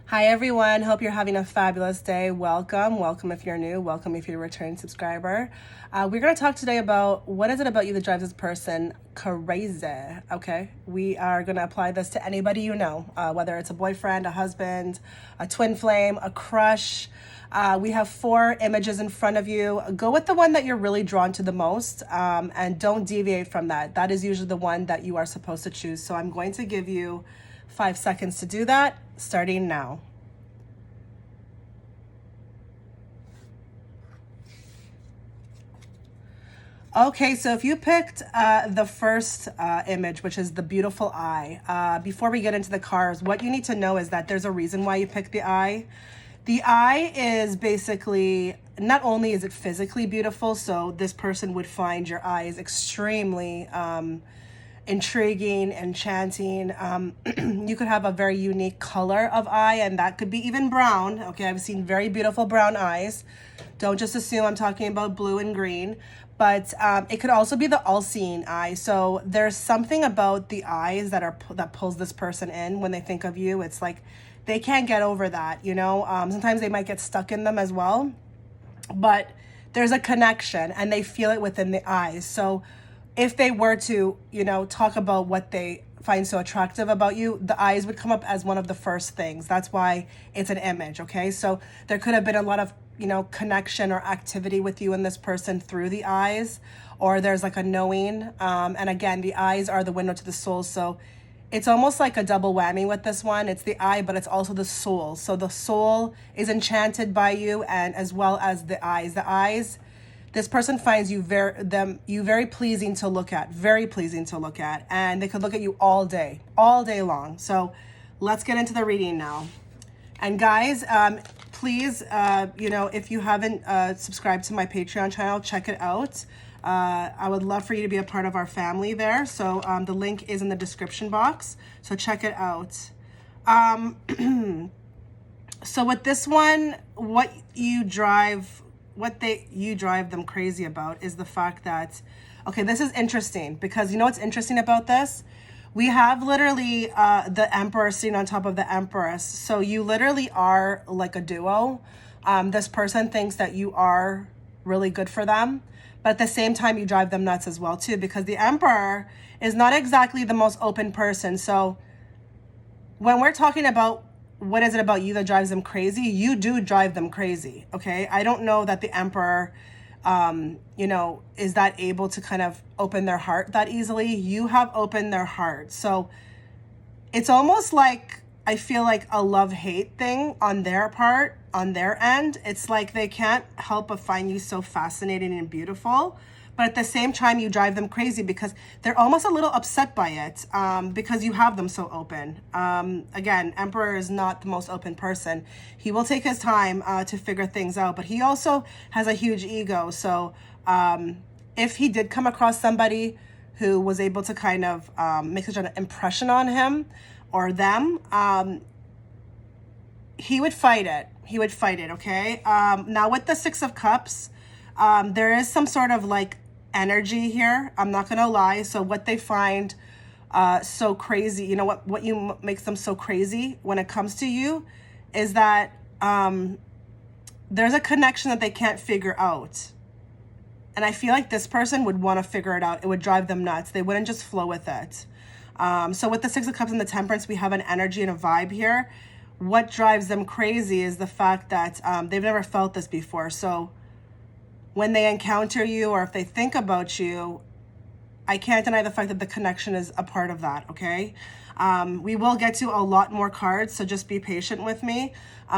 Hi everyone, hope you're having a fabulous day. Welcome if you're new, welcome if you're a returning subscriber. We're going to talk today about what is it about you that drives this person crazy, okay? We are going to apply this to anybody you know, whether it's a boyfriend, a husband, a twin flame, a crush. We have 4 images in front of you. Go with the one that you're really drawn to the most, and don't deviate from that. That is usually the one that you are supposed to choose. So I'm going to give you 5 seconds to do that, starting now. Okay, so if you picked the first image, which is the beautiful eye, before we get into the cards, what you need to know is that there's a reason why you picked the eye. The eye is basically, not only is it physically beautiful, so this person would find your eyes extremely intriguing, enchanting. You could have a very unique color of eye, and that could be even brown. Okay, I've seen very beautiful brown eyes. Don't just assume I'm talking about blue and green, but it could also be the all-seeing eye. So there's something about the eyes that pulls this person in when they think of you. It's like they can't get over that, you know. Sometimes they might get stuck in them as well, but there's a connection and they feel it within the eyes. So if they were to, you know, talk about what they find so attractive about you, the eyes would come up as one of the first things. That's why it's an image, okay? So there could have been a lot of, you know, connection or activity with you and this person through the eyes, or there's like a knowing. And again, the eyes are the window to the soul. So it's almost like a double whammy with this one. It's the eye, but it's also the soul. So the soul is enchanted by you, and as well as the eyes. The eyes, this person finds you very pleasing to look at, very pleasing to look at, and they could look at you all day long. So let's get into the reading now. And guys, please, you know, if you haven't subscribed to my Patreon channel, check it out. I would love for you to be a part of our family there. So the link is in the description box. So check it out. So with this one, what you drive them crazy about is the fact that, okay, this is interesting because you know what's interesting about this? We have literally the Emperor sitting on top of the Empress. So you literally are like a duo. This person thinks that you are really good for them, but at the same time, you drive them nuts as well too, because the Emperor is not exactly the most open person. So when we're talking about what is it about you that drives them crazy, you do drive them crazy, okay? I don't know that the Emperor, you know, is that able to kind of open their heart that easily. You have opened their heart. So it's almost like, I feel like a love-hate thing on their part, on their end. It's like they can't help but find you so fascinating and beautiful. But at the same time, you drive them crazy because they're almost a little upset by it, because you have them so open. Again, Emperor is not the most open person. He will take his time to figure things out, but he also has a huge ego. So if he did come across somebody who was able to kind of make such an impression on him or them, he would fight it. He would fight it, okay? Now with the 6 of Cups, there is some sort of like energy here. I'm not gonna lie. So what they find so crazy, you know what makes them so crazy when it comes to you is that there's a connection that they can't figure out. And I feel like this person would want to figure it out. It would drive them nuts. They wouldn't just flow with it. So with the 6 of Cups and the Temperance, we have an energy and a vibe here. What drives them crazy is the fact that they've never felt this before. So when they encounter you or if they think about you, I can't deny the fact that the connection is a part of that, okay? We will get to a lot more cards, so just be patient with me.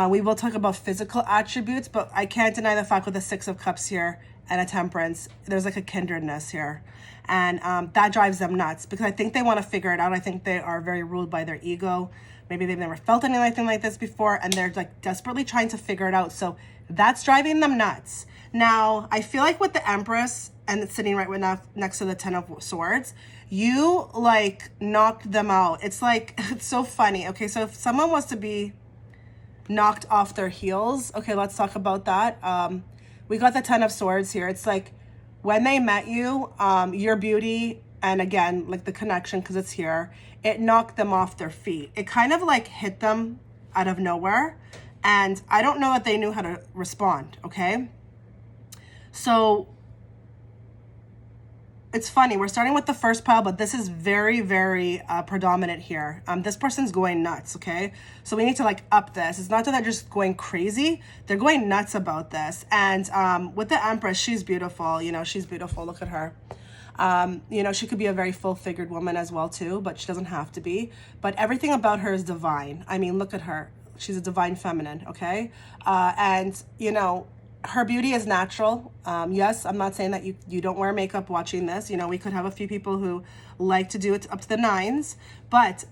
We will talk about physical attributes, but I can't deny the fact with the 6 of Cups here and a Temperance, there's like a kindredness here. And that drives them nuts because I think they want to figure it out. I think they are very ruled by their ego. Maybe they've never felt anything like this before and they're like desperately trying to figure it out. So that's driving them nuts. Now, I feel like with the Empress and it's sitting right next to the 10 of Swords, you like knocked them out. It's like, it's so funny. Okay, so if someone was to be knocked off their heels, okay, let's talk about that. We got the 10 of Swords here. It's like when they met you, your beauty, and again, like the connection, because it's here, it knocked them off their feet. It kind of like hit them out of nowhere. And I don't know that they knew how to respond, okay? So it's funny, we're starting with the first pile, but this is very, very predominant here. This person's going nuts, okay? So we need to like up this. It's not that they're just going crazy. They're going nuts about this. And with the Empress, she's beautiful. You know, she's beautiful. Look at her. You know, she could be a very full-figured woman as well too, but she doesn't have to be. But everything about her is divine. I mean, look at her. She's a divine feminine, okay? And, you know, her beauty is natural. Yes, I'm not saying that you don't wear makeup watching this. You know, we could have a few people who like to do it up to the nines. But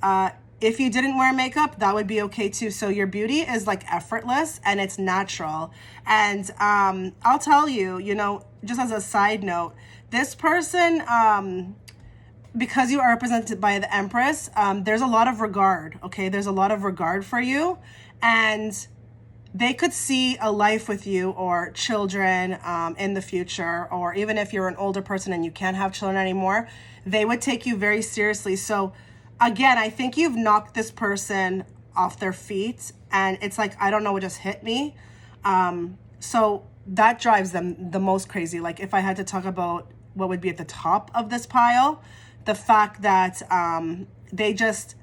if you didn't wear makeup, that would be okay too. So your beauty is like effortless and it's natural. And I'll tell you, you know, just as a side note, this person, because you are represented by the Empress, there's a lot of regard, okay? There's a lot of regard for you. And they could see a life with you or children in the future, or even if you're an older person and you can't have children anymore, they would take you very seriously. So again, I think you've knocked this person off their feet and it's like, I don't know what just hit me. So that drives them the most crazy. Like if I had to talk about what would be at the top of this pile, the fact that they just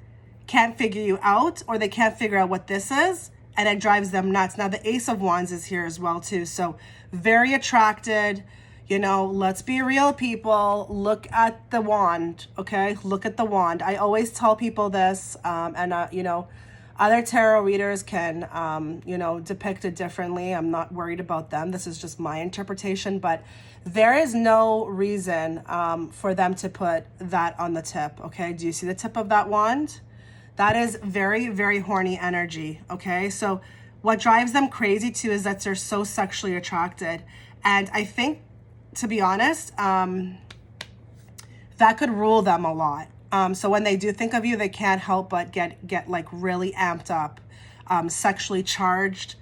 can't figure you out or they can't figure out what this is. And it drives them nuts. Now, the Ace of Wands is here as well, too. So very attracted. You know, let's be real, people. Look at the wand, okay? Look at the wand. I always tell people this, you know, other tarot readers can, you know, depict it differently. I'm not worried about them. This is just my interpretation. But there is no reason for them to put that on the tip, okay? Do you see the tip of that wand? That is very, very horny energy, okay? So what drives them crazy too is that they're so sexually attracted. And I think, to be honest, that could rule them a lot. So when they do think of you, they can't help but get like really amped up, sexually charged.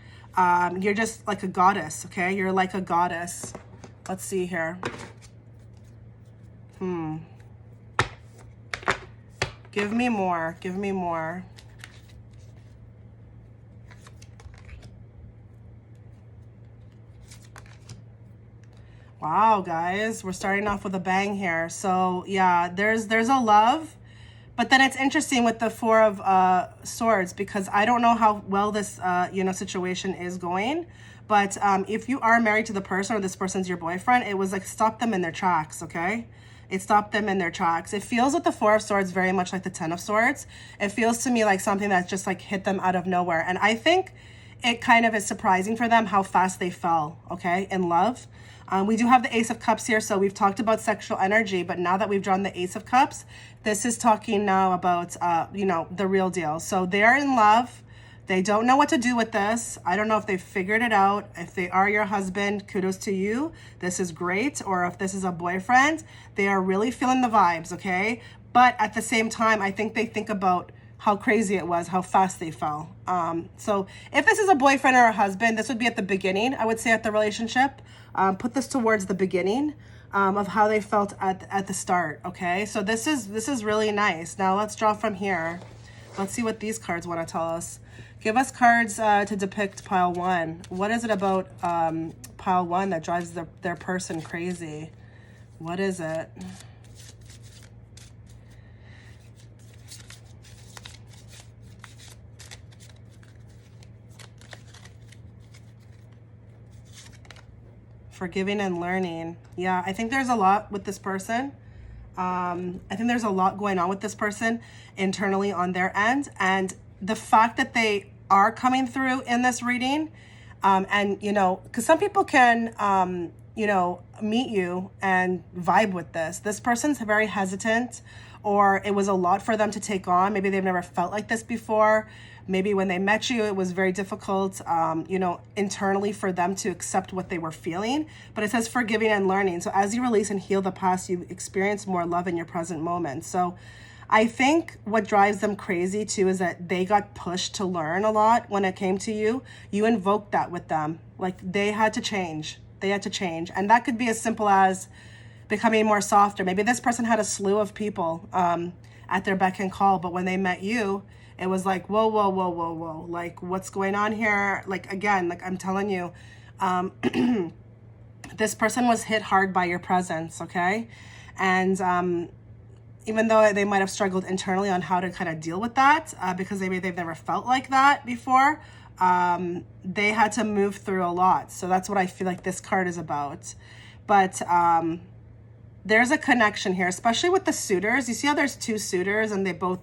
You're just like a goddess, okay? You're like a goddess. Let's see here. Give me more. Give me more. Wow, guys, we're starting off with a bang here. So yeah, there's a love, but then it's interesting with the Four of Swords because I don't know how well this you know, situation is going. But if you are married to the person or this person's your boyfriend, it was like stop them in their tracks, okay? It stopped them in their tracks. It feels with the Four of Swords very much like the Ten of Swords. It feels to me like something that's just like hit them out of nowhere. And I think it kind of is surprising for them how fast they fell, okay, in love. We do have the Ace of Cups here, so we've talked about sexual energy, but now that we've drawn the Ace of Cups, this is talking now about, you know, the real deal. So they're in love. They don't know what to do with this. I don't know if they've figured it out. If they are your husband, kudos to you. This is great. Or if this is a boyfriend, they are really feeling the vibes, okay? But at the same time, I think they think about how crazy it was, how fast they fell. So if this is a boyfriend or a husband, this would be at the beginning, I would say, at the relationship. Put this towards the beginning of how they felt at the start, okay? So this is really nice. Now let's draw from here. Let's see what these cards want to tell us. Give us cards to depict pile one. What is it about pile one that drives their person crazy? What is it? Forgiving and learning. Yeah, I think there's a lot with this person. I think there's a lot going on with this person internally on their end. And the fact that they are coming through in this reading, and, you know, because some people can, you know, meet you and vibe with this. This person's very hesitant, or it was a lot for them to take on. Maybe they've never felt like this before. Maybe when they met you, it was very difficult, you know, internally for them to accept what they were feeling. But it says forgiving and learning. So as you release and heal the past, you experience more love in your present moment. So I think what drives them crazy too is that they got pushed to learn a lot when it came to you. You invoked that with them. Like they had to change. They had to change. And that could be as simple as becoming more softer. Maybe this person had a slew of people at their beck and call, but when they met you, It was like, whoa, whoa, whoa, whoa, whoa. Like, what's going on here? Like, again, like I'm telling you, this person was hit hard by your presence, okay? And even though they might have struggled internally on how to kind of deal with that, because maybe they've never felt like that before, they had to move through a lot. So that's what I feel like this card is about. But there's a connection here, especially with the suitors. You see how there's two suitors and they both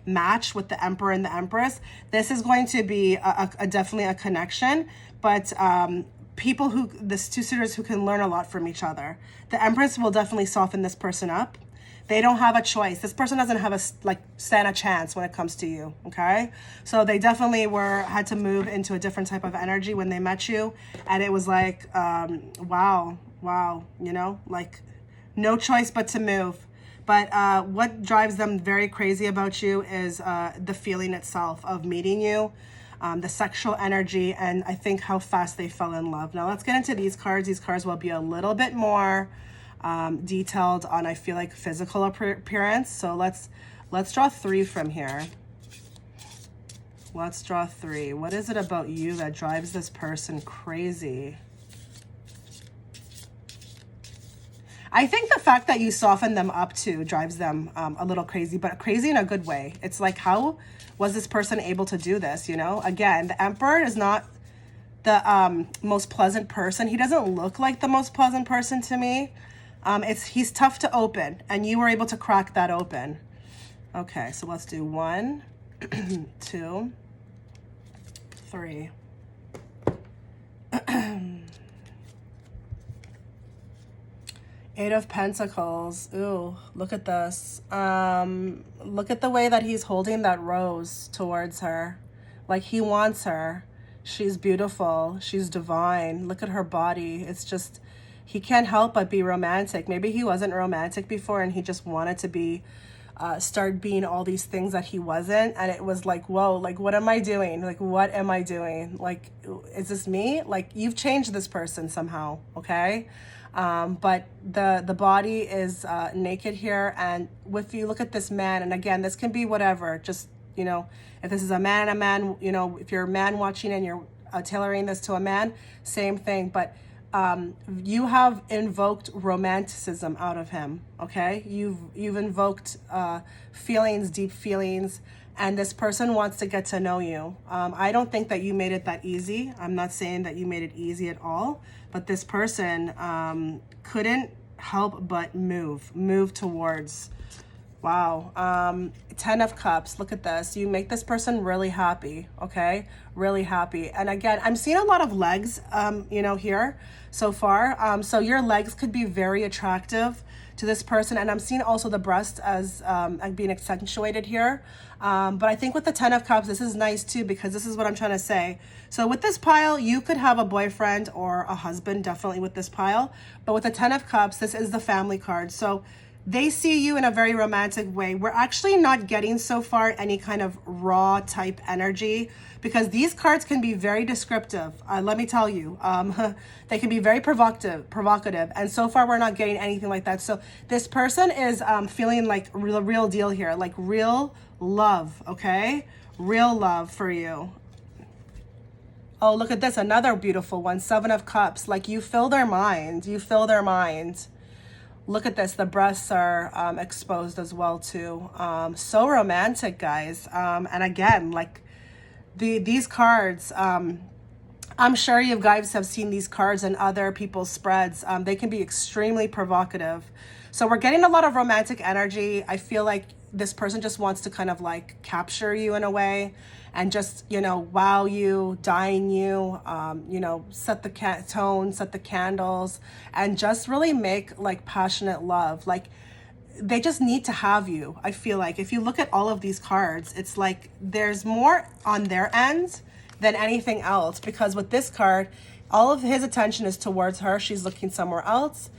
match with the Emperor and the Empress? This is going to be definitely a connection, but people who, this two suitors who can learn a lot from each other. The Empress will definitely soften this person up. They don't have a choice. This person doesn't have stand a chance when it comes to you, okay? So they definitely had to move into a different type of energy when they met you. And it was like, wow, you know, like no choice but to move. But what drives them very crazy about you is the feeling itself of meeting you, the sexual energy, and I think how fast they fell in love. Now let's get into these cards. These cards will be a little bit more detailed on, I feel like, physical appearance. So let's draw 3 from here. Let's draw 3. What is it about you that drives this person crazy? I think the fact that you soften them up too drives them a little crazy, but crazy in a good way. It's like, how was this person able to do this? You know, again, the Emperor is not the most pleasant person. He doesn't look like the most pleasant person to me. He's tough to open, and you were able to crack that open. Okay, so let's do 1, 2, 3. Eight of Pentacles. Ooh, look at this. Look at the way that he's holding that rose towards her. Like he wants her. She's beautiful. She's divine. Look at her body. It's just, he can't help but be romantic. Maybe he wasn't romantic before and he just wanted to be, start being all these things that he wasn't. And it was like, whoa, like, what am I doing? Like, what am I doing? Like, is this me? Like, you've changed this person somehow, okay? But the body is naked here. And if you look at this man, and again, this can be whatever, just, you know, if this is a man, you know, if you're a man watching and you're tailoring this to a man, same thing. But you have invoked romanticism out of him, okay? You've invoked feelings, deep feelings, and this person wants to get to know you. I don't think that you made it that easy. I'm not saying that you made it easy at all, but this person couldn't help but move towards. Wow. 10 of Cups. Look at this. You make this person really happy, okay? Really happy. And again, I'm seeing a lot of legs, you know, here so far. So your legs could be very attractive to this person. And I'm seeing also the breast as being accentuated here. But I think with the 10 of Cups, this is nice too, because this is what I'm trying to say. So with this pile, you could have a boyfriend or a husband, definitely with this pile. But with the 10 of Cups, this is the family card. So they see you in a very romantic way. We're actually not getting so far any kind of raw type energy, because these cards can be very descriptive. Let me tell you, they can be very provocative. And so far, we're not getting anything like that. So this person is feeling like real deal here, like real love, okay? Real love for you. Oh, look at this. Another beautiful one. 7 of Cups. Like you fill their mind. You fill their mind. Look at this. The breasts are exposed as well too. So romantic, guys. And again, like these cards, I'm sure you guys have seen these cards in other people's spreads. They can be extremely provocative. So we're getting a lot of romantic energy. I feel like this person just wants to kind of like capture you in a way and just, you know, wow you, dine you, you know, set the tone, set the candles, and just really make like passionate love. Like they just need to have you. I feel like if you look at all of these cards, it's like there's more on their end than anything else, because with this card, all of his attention is towards her. She's looking somewhere else.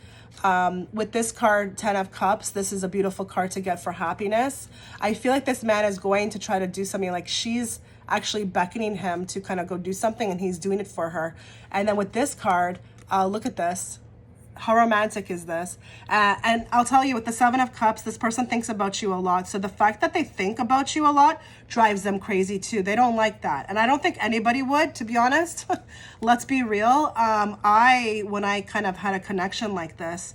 With this card, 10 of Cups, this is a beautiful card to get for happiness. I feel like this man is going to try to do something, like she's actually beckoning him to kind of go do something and he's doing it for her. And then with this card, look at this. How romantic is this? And I'll tell you, with the Seven of Cups, this person thinks about you a lot. So the fact that they think about you a lot drives them crazy too. They don't like that. And I don't think anybody would, to be honest. Let's be real. When I kind of had a connection like this,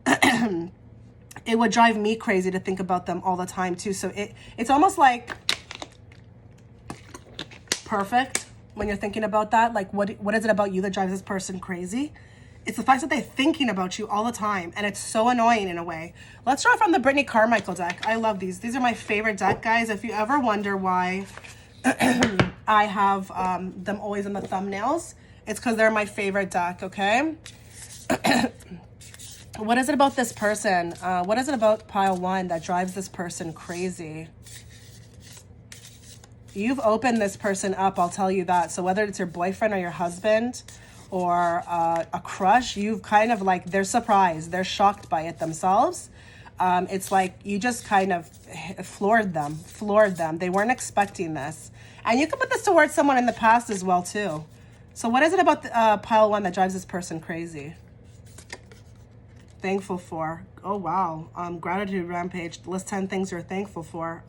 it would drive me crazy to think about them all the time too. So it's almost like perfect when you're thinking about that. Like, what is it about you that drives this person crazy? It's the fact that they're thinking about you all the time, and it's so annoying in a way. Let's draw from the Brittney Carmichael deck. I love these. These are my favorite deck, guys. If you ever wonder why I have them always in the thumbnails, it's because they're my favorite deck, okay? What is it about this person? What is it about pile one that drives this person crazy? You've opened this person up, I'll tell you that. So whether it's your boyfriend or your husband, or a crush, you've kind of like, they're surprised, they're shocked by it themselves. It's like you just kind of floored them. They weren't expecting this. And you can put this towards someone in the past as well too. So what is it about pile one that drives this person crazy? Thankful for. Oh wow. Gratitude rampage. List 10 things you're thankful for.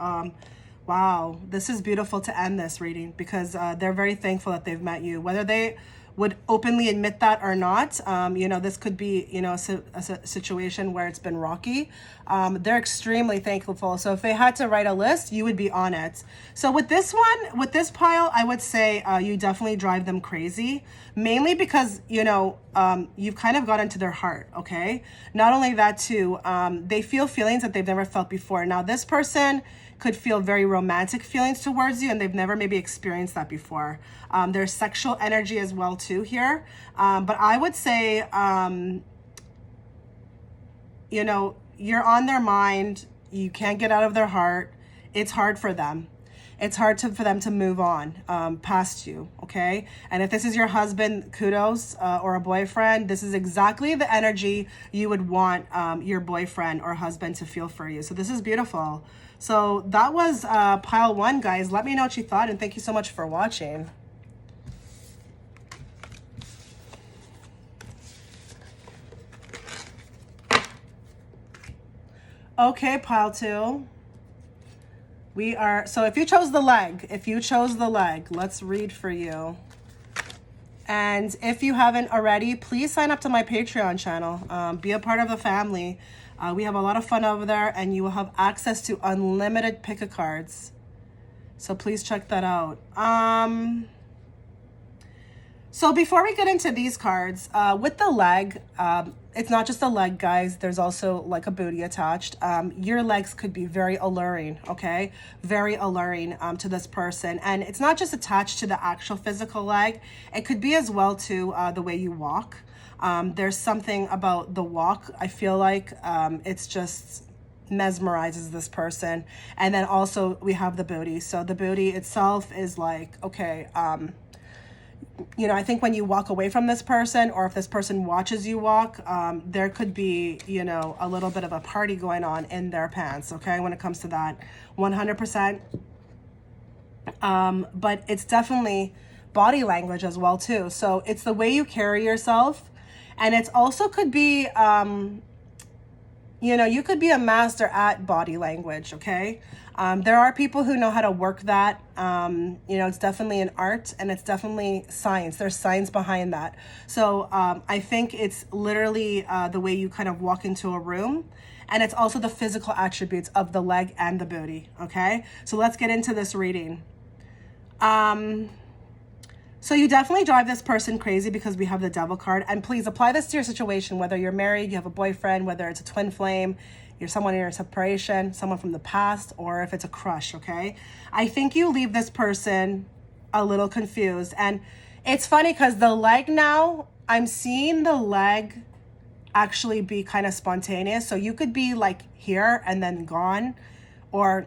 Wow, this is beautiful to end this reading, because they're very thankful that they've met you, whether they would openly admit that or not. You know, this could be, you know, a situation where it's been rocky. They're extremely thankful. So if they had to write a list, you would be on it. So with this one, with this pile, I would say you definitely drive them crazy, mainly because, you know, you've kind of got into their heart, okay? Not only that too, they feel feelings that they've never felt before. Now this person could feel very romantic feelings towards you, and they've never maybe experienced that before. There's sexual energy as well too here. But I would say, you know, you're on their mind. You can't get out of their heart. It's hard for them. It's hard for them to move on past you, okay? And if this is your husband, kudos, or a boyfriend, this is exactly the energy you would want your boyfriend or husband to feel for you. So this is beautiful. So that was pile one, guys. Let me know what you thought, and thank you so much for watching. Okay, pile two. We are, so if you chose the leg, let's read for you. And if you haven't already, please sign up to my Patreon channel. Be a part of the family. We have a lot of fun over there, and you will have access to unlimited pick-a-cards. So please check that out. So before we get into these cards, with the leg, it's not just a leg, guys. There's also like a booty attached. Your legs could be very alluring, okay? Very alluring to this person. And it's not just attached to the actual physical leg. It could be as well to the way you walk. There's something about the walk, I feel like it's just mesmerizes this person. And then also we have the booty. So the booty itself is like, okay, you know, I think when you walk away from this person, or if this person watches you walk, there could be, you know, a little bit of a party going on in their pants, okay, when it comes to that, 100%. But it's definitely body language as well too. So it's the way you carry yourself. And it's also could be, you know, you could be a master at body language, okay? There are people who know how to work that. You know, it's definitely an art, and it's definitely science. There's science behind that. So I think it's literally the way you kind of walk into a room. And it's also the physical attributes of the leg and the booty, okay? So let's get into this reading. So you definitely drive this person crazy because we have the Devil card. And please apply this to your situation, whether you're married, you have a boyfriend, whether it's a twin flame, you're someone in a separation, someone from the past, or if it's a crush, okay? I think you leave this person a little confused. And it's funny because the leg now, I'm seeing the leg actually be kind of spontaneous. So you could be like here and then gone, or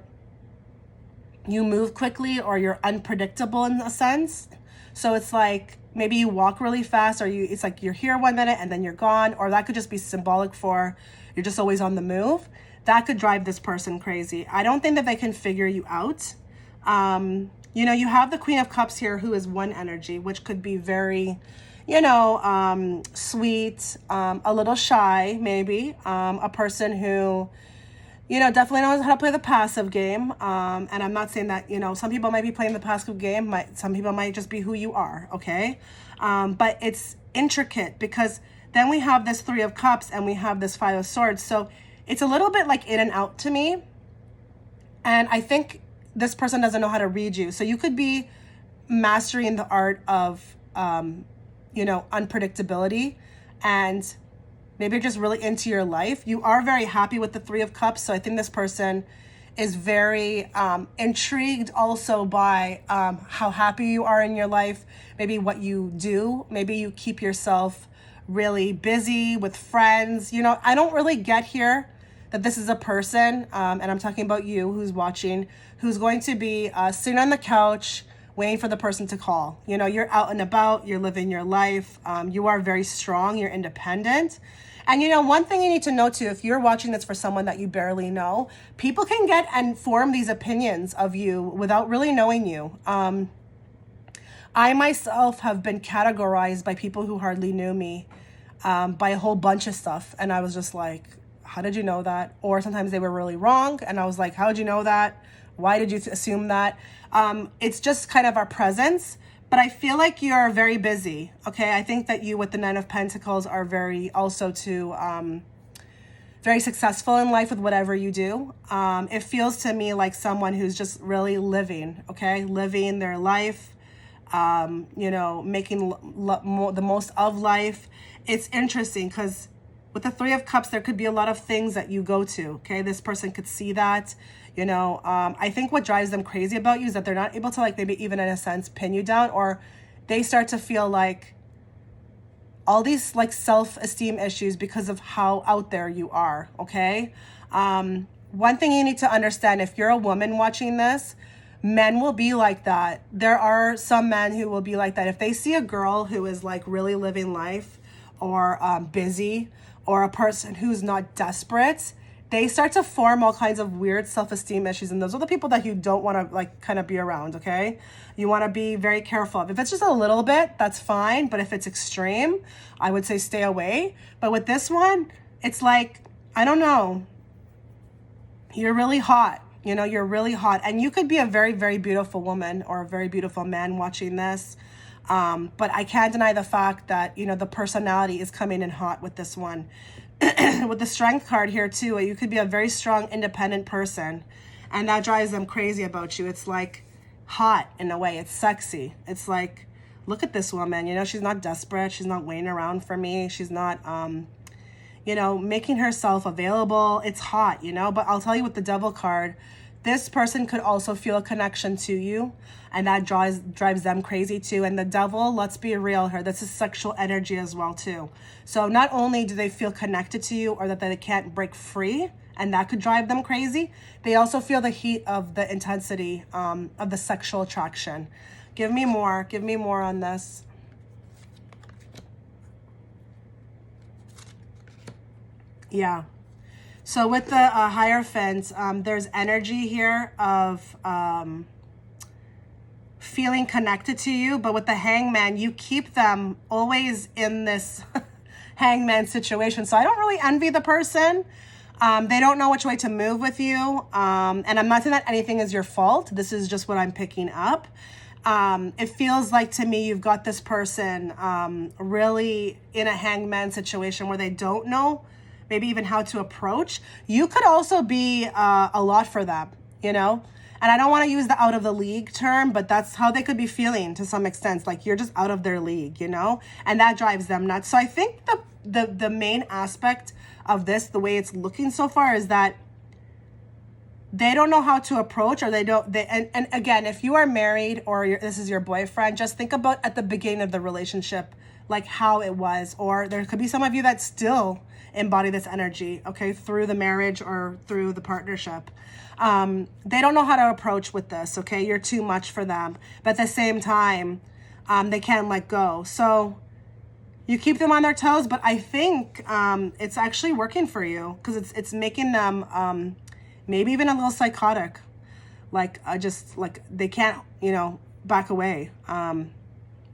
you move quickly, or you're unpredictable in a sense. So it's like maybe you walk really fast, or it's like you're here 1 minute and then you're gone, or that could just be symbolic for you're just always on the move. That could drive this person crazy. I don't think that they can figure you out. You have the Queen of Cups here, who is one energy, which could be very, sweet, a little shy, maybe, a person who, definitely knows how to play the passive game. And I'm not saying that, some people might be playing the passive game. Some people might just be who you are, okay? But it's intricate because then we have this Three of Cups and we have this Five of Swords. So it's a little bit like in and out to me. And I think this person doesn't know how to read you. So you could be mastering the art of, unpredictability, and maybe you're just really into your life. You are very happy with the Three of Cups. So I think this person is very intrigued also by how happy you are in your life, maybe what you do. Maybe you keep yourself really busy with friends. I don't really get here that this is a person, and I'm talking about you who's watching, who's going to be sitting on the couch waiting for the person to call. You're out and about, you're living your life, you are very strong, you're independent. And one thing you need to know too, if you're watching this for someone that you barely know, people can get and form these opinions of you without really knowing you. I myself have been categorized by people who hardly knew me by a whole bunch of stuff. And I was just like, how did you know that? Or sometimes they were really wrong. And I was like, how did you know that? Why did you assume that? It's just kind of our presence. But I feel like you're very busy, okay? I think that you, with the Nine of Pentacles, are very successful in life with whatever you do. It feels to me like someone who's just really living, okay? Living their life, making the most of life. It's interesting because with the Three of Cups, there could be a lot of things that you go to, okay? This person could see that, I think what drives them crazy about you is that they're not able to, like, maybe even in a sense pin you down, or they start to feel like all these, like, self-esteem issues because of how out there you are, okay? One thing you need to understand, if you're a woman watching this, men will be like that. There are some men who will be like that. If they see a girl who is, like, really living life, or busy, or a person who's not desperate, they start to form all kinds of weird self-esteem issues. And those are the people that you don't want to, like, kind of be around, okay? You want to be very careful. If it's just a little bit, that's fine. But if it's extreme, I would say stay away. But with this one, it's like, I don't know. You're really hot. You're really hot. And you could be a very, very beautiful woman or a very beautiful man watching this. But I can't deny the fact that, the personality is coming in hot with this one. With the Strength card here too, you could be a very strong, independent person. And that drives them crazy about you. It's like hot in a way. It's sexy. It's like, look at this woman. She's not desperate. She's not waiting around for me. She's not, making herself available. It's hot, But I'll tell you with the Devil card, this person could also feel a connection to you, and that drives them crazy too. And the Devil, let's be real here, this is sexual energy as well too. So not only do they feel connected to you or that they can't break free, and that could drive them crazy, they also feel the heat of the intensity of the sexual attraction. Give me more on this. Yeah. So with the Hierophant, there's energy here of feeling connected to you. But with the Hangman, you keep them always in this hangman situation. So I don't really envy the person. They don't know which way to move with you. And I'm not saying that anything is your fault. This is just what I'm picking up. It feels like to me you've got this person really in a hangman situation where they don't know maybe even how to approach. You could also be a lot for them, And I don't want to use the out of the league term, but that's how they could be feeling to some extent. Like you're just out of their league, And that drives them nuts. So I think the main aspect of this, the way it's looking so far, is that they don't know how to approach, or and again, if you are married or this is your boyfriend, just think about at the beginning of the relationship, like how it was. Or there could be some of you that still embody this energy, okay, through the marriage or through the partnership. They don't know how to approach with this, okay? You're too much for them. But at the same time, they can't let go. So you keep them on their toes, but I think it's actually working for you because it's making them maybe even a little psychotic. like just like they can't, you know, back away.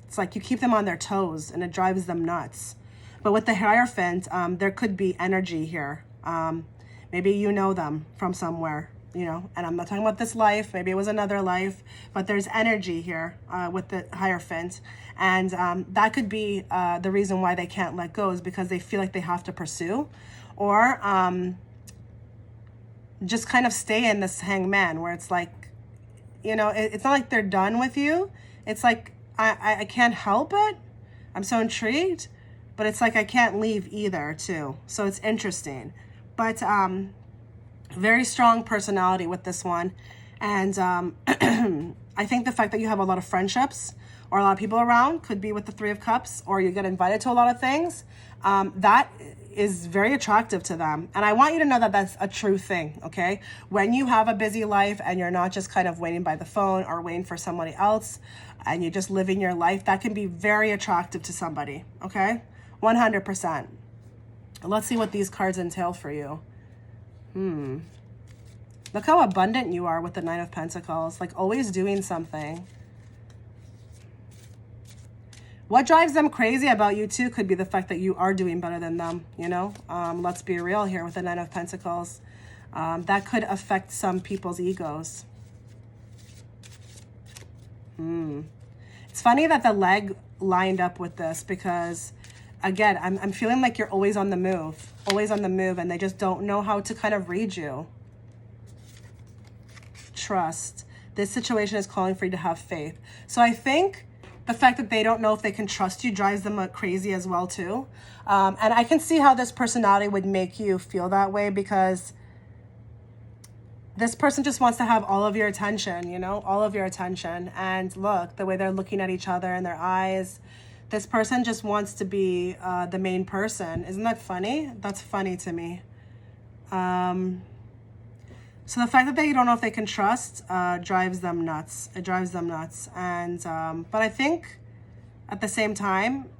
It's like you keep them on their toes and it drives them nuts. But with the Hierophant, there could be energy here. Maybe you know them from somewhere, you know, and I'm not talking about this life. Maybe it was another life, but there's energy here with the Hierophant. And that could be the reason why they can't let go, is because they feel like they have to pursue, or just kind of stay in this hangman where it's like, you know, it's not like they're done with you. It's like, I can't help it. I'm so intrigued, but it's like I can't leave either too. So it's interesting. But very strong personality with this one. And I think the fact that you have a lot of friendships or a lot of people around could be with the Three of Cups, or you get invited to a lot of things. That is very attractive to them. And I want you to know that that's a true thing, okay? When you have a busy life and you're not just kind of waiting by the phone or waiting for somebody else and you're just living your life, that can be very attractive to somebody, okay? 100%. Let's see what these cards entail for you. Look how abundant you are with the Nine of Pentacles, like always doing something. What drives them crazy about you too could be the fact that you are doing better than them, you know? Let's be real here with the Nine of Pentacles. That could affect some people's egos. It's funny that the leg lined up with this because, again, I'm feeling like you're always on the move, and they just don't know how to kind of read you. Trust. This situation is calling for you to have faith. So I think the fact that they don't know if they can trust you drives them crazy as well too. And I can see how this personality would make you feel that way, because this person just wants to have all of your attention, you know, all of your attention. And look, the way they're looking at each other in their eyes, this person just wants to be the main person. Isn't that funny? That's funny to me. So the fact that they don't know if they can trust drives them nuts. It drives them nuts. And but I think at the same time,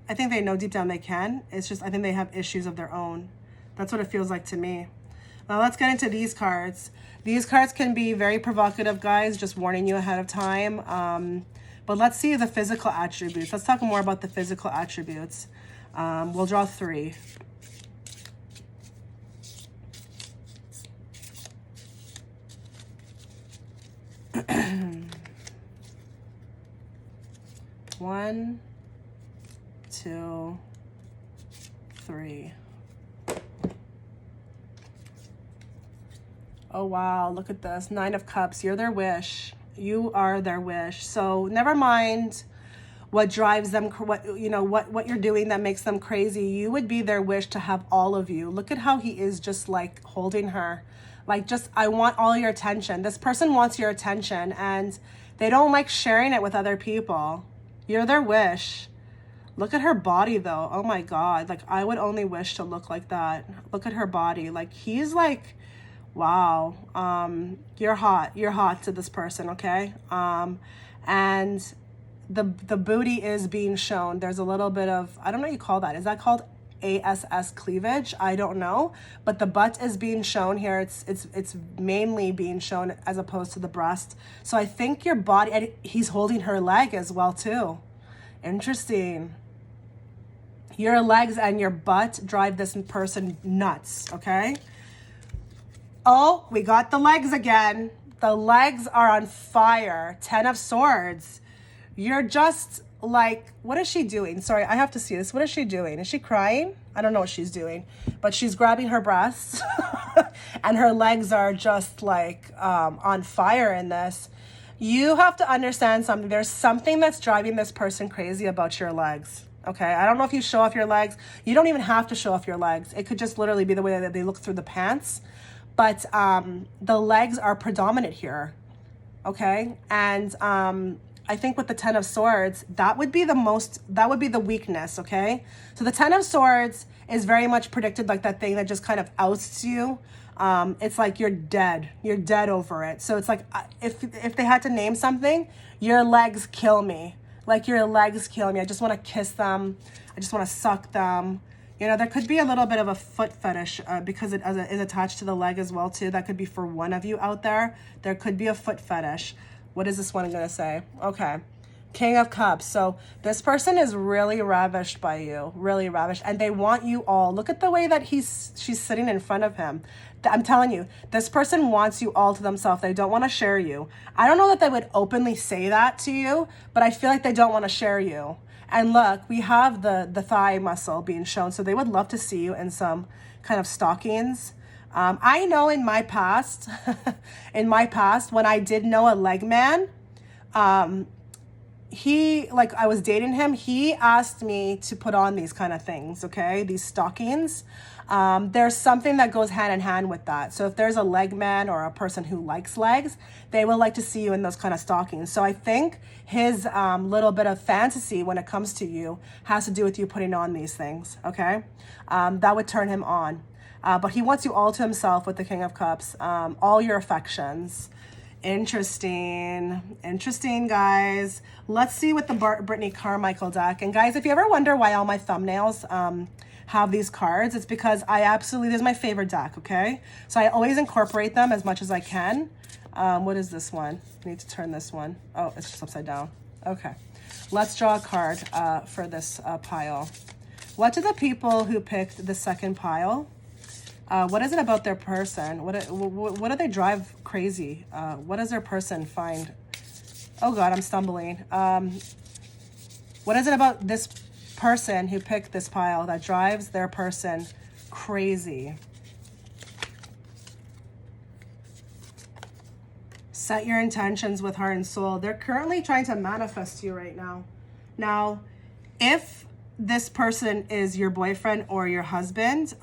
I think they know deep down they can. It's just, I think they have issues of their own. That's what it feels like to me. Now let's get into these cards. These cards can be very provocative, guys, just warning you ahead of time. But let's see the physical attributes. Let's talk more about the physical attributes. We'll draw 3. One, 2, 3. Oh wow, look at this. 9 of Cups. You're their wish. You are their wish. So never mind what drives them, what you're doing that makes them crazy. You would be their wish to have all of you. Look at how he is just like holding her. Like, just, I want all your attention. This person wants your attention, and they don't like sharing it with other people. You're their wish. Look at her body, though. Oh, my God. Like, I would only wish to look like that. Look at her body. Like, he's like, wow. You're hot. You're hot to this person, okay? And the booty is being shown. There's a little bit of, I don't know what you call that. Is that called ASS cleavage? I don't know, but the butt is being shown here. It's mainly being shown as opposed to the breast. So I think your body, and he's holding her leg as well too. Interesting. Your legs and your butt drive this person nuts, okay? Oh, we got the legs again. The legs are on fire. 10 of Swords. You're just like, what is she doing? Sorry, I have to see this. What is she doing? Is she crying? I don't know what she's doing, but she's grabbing her breasts and her legs are just like on fire in this. You have to understand something. There's something that's driving this person crazy about your legs. Okay, I don't know if you show off your legs. You don't even have to show off your legs. It could just literally be the way that they look through the pants. But the legs are predominant here. Okay, and I think with the 10 of Swords, that would be the weakness, okay? So the 10 of Swords is very much predicted like that thing that just kind of ousts you. It's like you're dead. You're dead over it. So it's like, if they had to name something, your legs kill me. Like, your legs kill me. I just want to kiss them. I just want to suck them. You know, there could be a little bit of a foot fetish because it is attached to the leg as well too. That could be for one of you out there. There could be a foot fetish. What is this one going to say? Okay. King of Cups. So this person is really ravished by you, really ravished, and they want you all. Look at the way that she's sitting in front of him. I'm telling you, this person wants you all to themselves. They don't want to share you. I don't know that they would openly say that to you, but I feel like they don't want to share you. And look, we have the thigh muscle being shown, so they would love to see you in some kind of stockings. I know in my past, when I did know a leg man, I was dating him, he asked me to put on these kind of things, okay? These stockings. There's something that goes hand in hand with that. So if there's a leg man or a person who likes legs, they will like to see you in those kind of stockings. So I think his little bit of fantasy when it comes to you has to do with you putting on these things, okay? That would turn him on. But he wants you all to himself with the King of Cups, all your affections. Interesting, guys. Let's see with the Brittney Carmichael deck. And guys, if you ever wonder why all my thumbnails have these cards, it's because this is my favorite deck, okay? So I always incorporate them as much as I can. What is this one? I need to turn this one. Oh, it's just upside down. Okay, let's draw a card for this pile. What do the people who picked the second pile, what is it about their person? What do they drive crazy? What does their person find? Oh God, I'm stumbling. What is it about this person who picked this pile that drives their person crazy? Set your intentions with heart and soul. They're currently trying to manifest you right now. Now, if this person is your boyfriend or your husband,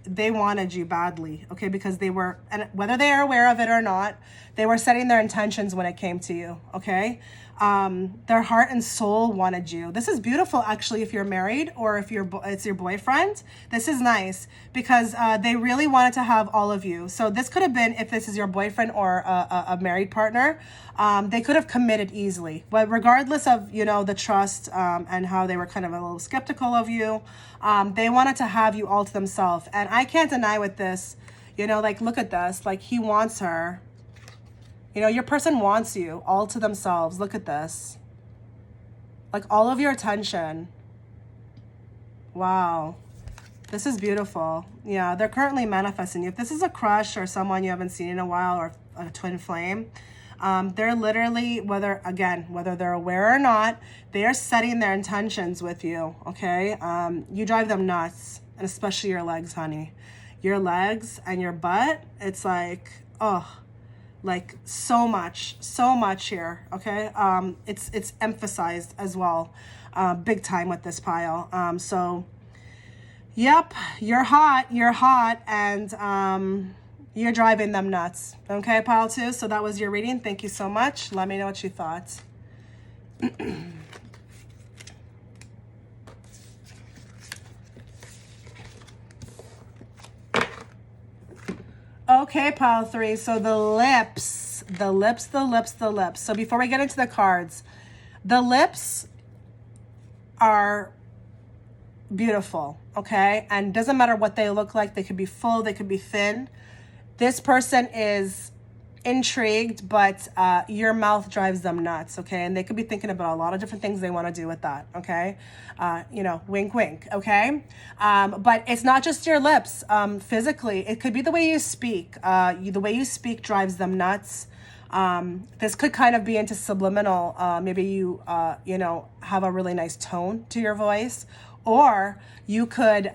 they wanted you badly, okay? Because they were, and whether they are aware of it or not, they were setting their intentions when it came to you, okay? Their heart and soul wanted you. This is beautiful, actually, if you're married or if it's your boyfriend. This is nice because they really wanted to have all of you. So this could have been, if this is your boyfriend or a married partner, they could have committed easily. But regardless of, you know, the trust and how they were kind of a little skeptical of you, they wanted to have you all to themselves. And I can't deny with this, you know, like, look at this, like he wants her. You know, your person wants you all to themselves. Look at this. Like all of your attention. Wow. This is beautiful. Yeah, they're currently manifesting you. If this is a crush or someone you haven't seen in a while or a twin flame, they're literally, whether they're aware or not, they are setting their intentions with you, okay? You drive them nuts, and especially your legs, honey. Your legs and your butt, it's like, oh, like so much here, okay? It's emphasized as well, big time with this pile. So, yep, you're hot, and you're driving them nuts, okay, pile 2? So that was your reading. Thank you so much. Let me know what you thought. Okay, pile 3. So the lips. So before we get into the cards, the lips are beautiful, okay? And doesn't matter what they look like. They could be full, they could be thin. This person is intrigued, but your mouth drives them nuts, okay? And they could be thinking about a lot of different things they want to do with that, okay? You know, wink, wink, okay? But it's not just your lips. Physically, it could be the way you speak. The way you speak drives them nuts. This could kind of be into subliminal. Maybe you, you know, have a really nice tone to your voice. Or you could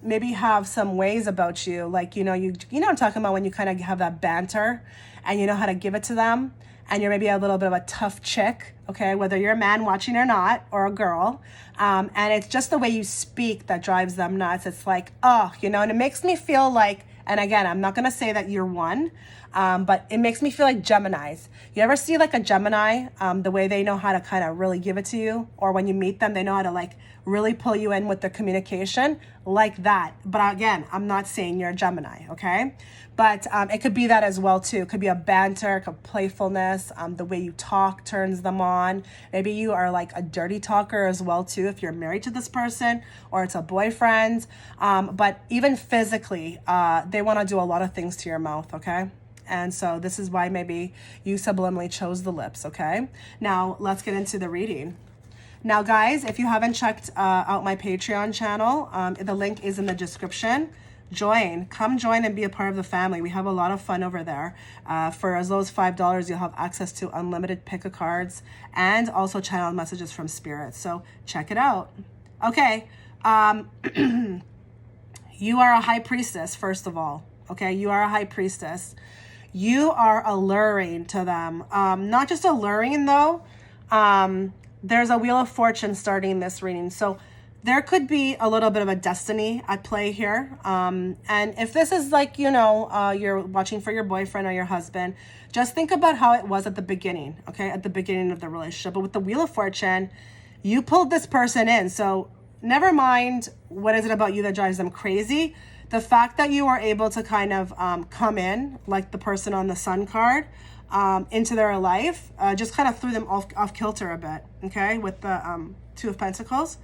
maybe have some ways about you, like, you know what I'm talking about, when you kind of have that banter and you know how to give it to them, and you're maybe a little bit of a tough chick, okay, whether you're a man watching or not, or a girl, and it's just the way you speak that drives them nuts. It's like, oh, you know, and it makes me feel like, and again, I'm not going to say that you're one, but it makes me feel like Geminis. You ever see like a Gemini, the way they know how to kind of really give it to you, or when you meet them, they know how to like really pull you in with their communication? like that. But again, I'm not saying you're a Gemini, okay? But it could be that as well too. It could be a banter, a playfulness. The way you talk turns them on. Maybe you are like a dirty talker as well too, if you're married to this person or it's a boyfriend. But even physically, they want to do a lot of things to your mouth, okay? And so this is why maybe you subliminally chose the lips, okay? Now let's get into the reading. Now guys, if you haven't checked out my Patreon channel, the link is in the description. Come join and be a part of the family. We have a lot of fun over there. For as low as $5, you'll have access to unlimited pick of cards and also channeled messages from spirit. So check it out. Okay. You are a high priestess, first of all. Okay. You are a high priestess. You are alluring to them. Not just alluring though. There's a Wheel of Fortune starting this reading. So there could be a little bit of a destiny at play here. And if this is like, you're watching for your boyfriend or your husband, just think about how it was at the beginning, okay? At the beginning of the relationship. But with the Wheel of Fortune, you pulled this person in. So never mind what is it about you that drives them crazy. The fact that you were able to kind of come in, like the person on the Sun card, into their life, just kind of threw them off kilter a bit, okay? With the Two of Pentacles.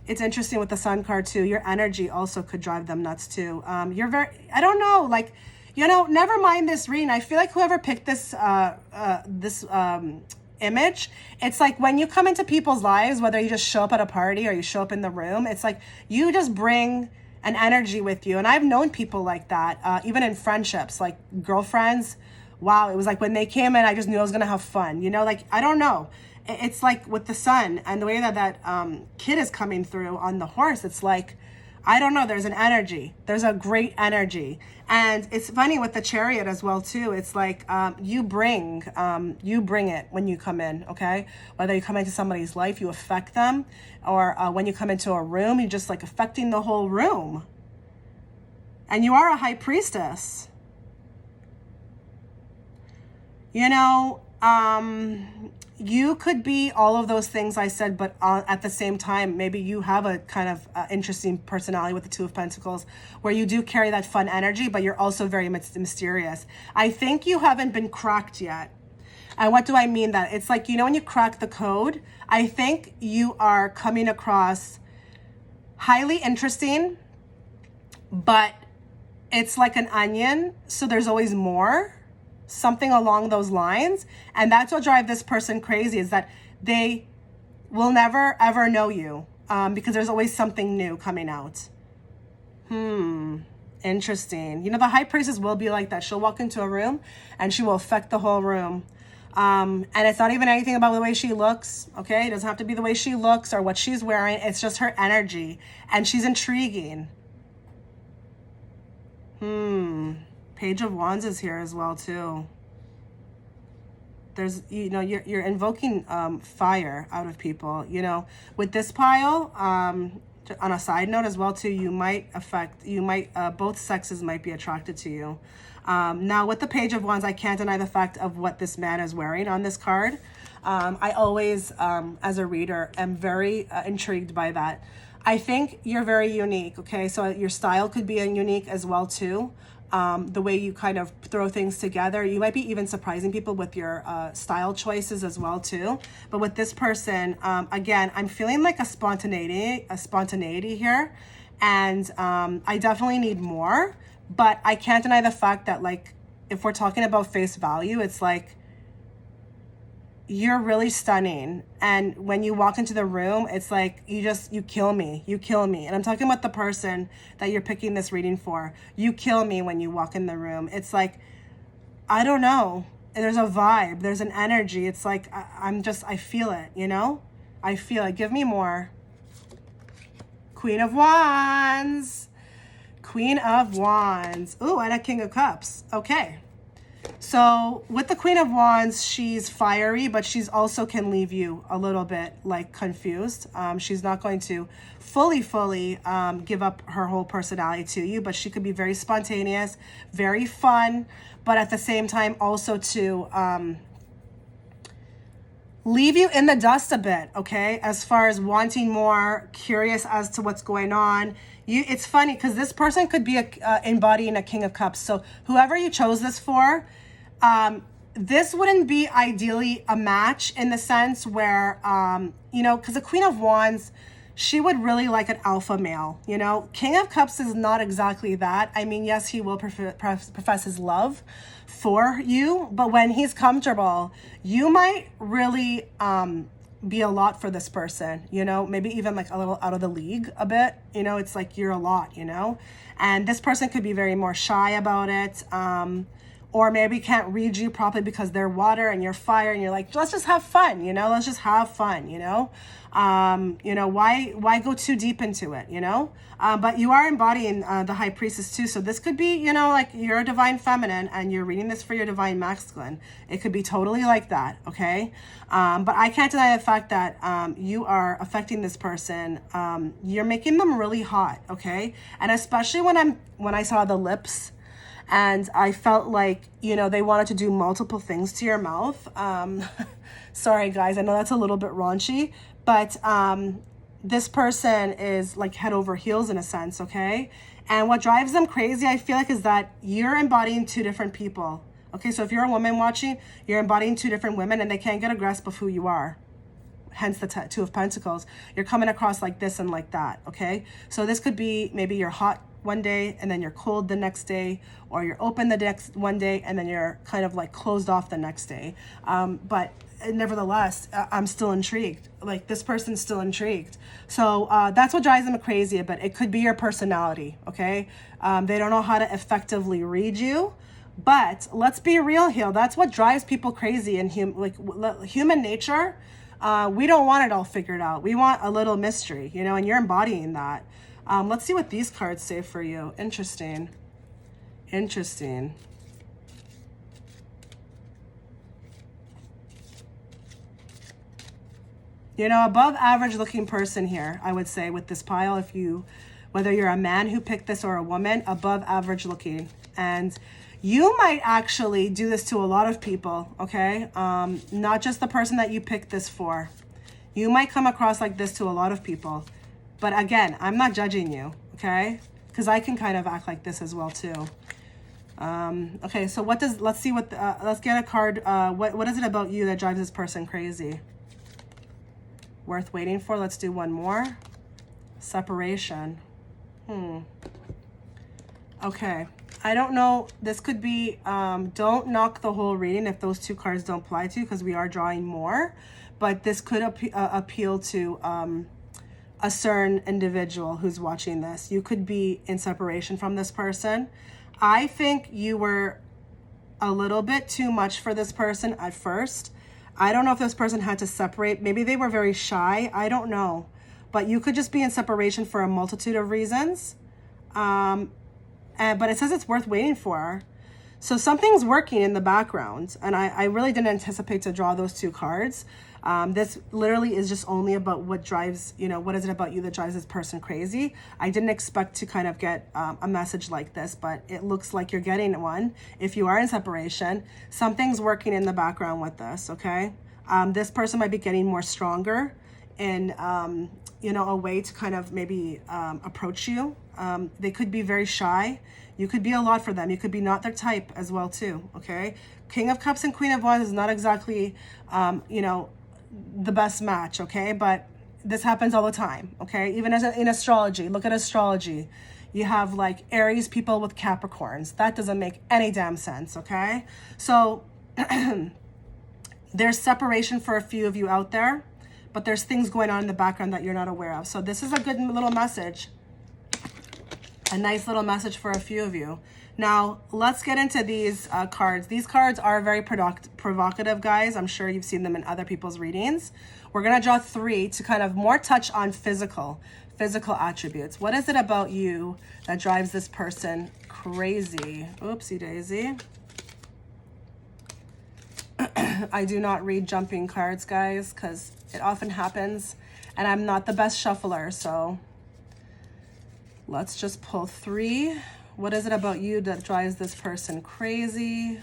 It's interesting with the Sun card too. Your energy also could drive them nuts too. You're very, I don't know, like, never mind this reading. I feel like whoever picked this image, it's like when you come into people's lives, whether you just show up at a party or you show up in the room, it's like you just bring an energy with you. And I've known people like that, even in friendships, like girlfriends. Wow, it was like when they came in, I just knew I was gonna have fun. Like, I don't know. It's like with the sun and the way that kid is coming through on the horse, it's like, I don't know, there's an energy. There's a great energy. And it's funny with the Chariot as well too. It's like you bring it when you come in, okay? Whether you come into somebody's life, you affect them, or when you come into a room, you're just like affecting the whole room. And you are a high priestess. You could be all of those things I said, but at the same time, maybe you have a kind of interesting personality with the Two of Pentacles, where you do carry that fun energy, but you're also very mysterious. I think you haven't been cracked yet. And what do I mean that? It's like, when you crack the code, I think you are coming across highly interesting, but it's like an onion, so there's always more. Something along those lines. And that's what drives this person crazy, is that they will never ever know you, because there's always something new coming out. Interesting. The high priestess will be like that. She'll walk into a room and she will affect the whole room. And it's not even anything about the way she looks, okay? It doesn't have to be the way she looks or what she's wearing. It's just her energy, and she's intriguing. Page of Wands is here as well too. There's, you're invoking fire out of people. With this pile, on a side note as well too, both sexes might be attracted to you. Now with the Page of Wands, I can't deny the fact of what this man is wearing on this card. I always, as a reader, am very intrigued by that. I think you're very unique, okay? So your style could be unique as well too. The way you kind of throw things together. You might be even surprising people with your style choices as well too. But with this person, again, I'm feeling like a spontaneity here. And I definitely need more. But I can't deny the fact that, like, if we're talking about face value, it's like, you're really stunning. And when you walk into the room, it's like, you kill me. And I'm talking about the person that you're picking this reading for. You kill me when you walk in the room. It's like, I don't know. There's a vibe. There's an energy. It's like, I feel it, I feel it. Give me more. Queen of Wands. Queen of Wands. Ooh, and a King of Cups. Okay. So with the Queen of Wands, she's fiery, but she's also can leave you a little bit like confused. She's not going to fully give up her whole personality to you, but she could be very spontaneous, very fun, but at the same time also to leave you in the dust a bit, okay? As far as wanting more, curious as to what's going on. It's funny because this person could be embodying a King of Cups. So whoever you chose this for, this wouldn't be ideally a match in the sense where, you know, because the Queen of Wands, she would really like an alpha male, you know. King of Cups is not exactly that. I mean, yes, he will profess his love for you, but when he's comfortable, you might really be a lot for this person, you know, maybe even like a little out of the league a bit, you know. It's like you're a lot, you know, and this person could be very more shy about it, or maybe can't read you properly because they're water and you're fire, and you're like, let's just have fun, you know, let's just have fun, you know. You know, why go too deep into it, you know? But you are embodying the High Priestess too. So this could be, you know, like you're a divine feminine and you're reading this for your divine masculine. It could be totally like that, okay? But I can't deny the fact that you are affecting this person. You're making them really hot, okay? And especially when I saw the lips, and I felt like, you know, they wanted to do multiple things to your mouth. Sorry, guys, I know that's a little bit raunchy, but this person is like head over heels in a sense, okay? And what drives them crazy, I feel like, is that you're embodying two different people. Okay, so if you're a woman watching, you're embodying two different women and they can't get a grasp of who you are. Hence the Two of Pentacles. You're coming across like this and like that, okay? So this could be maybe you're hot one day and then you're cold the next day, or you're open the next one day and then you're kind of like closed off the next day. But nevertheless, I'm still intrigued. Like this person's still intrigued. So that's what drives them crazy a bit. It could be your personality, okay? They don't know how to effectively read you. But let's be real here. That's what drives people crazy in human nature. We don't want it all figured out. We want a little mystery, you know, and you're embodying that. Let's see what these cards say for you. Interesting. Interesting. You know, above average looking person here, I would say, with this pile, whether you're a man who picked this or a woman, above average looking. And you might actually do this to a lot of people, okay? Not just the person that you picked this for. You might come across like this to a lot of people. But again, I'm not judging you, okay? Because I can kind of act like this as well too. Okay, so let's get a card. What is it about you that drives this person crazy? Worth waiting for. Let's do one more. Separation. Okay. I don't know. This could be, don't knock the whole reading if those two cards don't apply to you, because we are drawing more. But this could appeal to a certain individual who's watching this. You could be in separation from this person. I think you were a little bit too much for this person at first. I don't know if this person had to separate. Maybe they were very shy. I don't know. But you could just be in separation for a multitude of reasons. But it says it's worth waiting for. So something's working in the background. And I really didn't anticipate to draw those two cards. This literally is just only about what drives, you know, what is it about you that drives this person crazy? I didn't expect to kind of get a message like this, but it looks like you're getting one. If you are in separation, something's working in the background with this, okay? This person might be getting more stronger in, you know, a way to kind of maybe approach you. They could be very shy. You could be a lot for them. You could be not their type as well too, okay? King of Cups and Queen of Wands is not exactly, you know, the best match, okay? But this happens all the time, okay? Even in astrology, look at astrology. You have like Aries people with Capricorns. That doesn't make any damn sense, okay? So there's separation for a few of you out there, but there's things going on in the background that you're not aware of. So this is a good little message. A nice little message for a few of you. Now, let's get into these cards. These cards are very provocative, guys. I'm sure you've seen them in other people's readings. We're going to draw three to kind of more touch on physical attributes. What is it about you that drives this person crazy? Oopsie daisy. I do not read jumping cards, guys, because it often happens. And I'm not the best shuffler, so let's just pull three. What is it about you that drives this person crazy?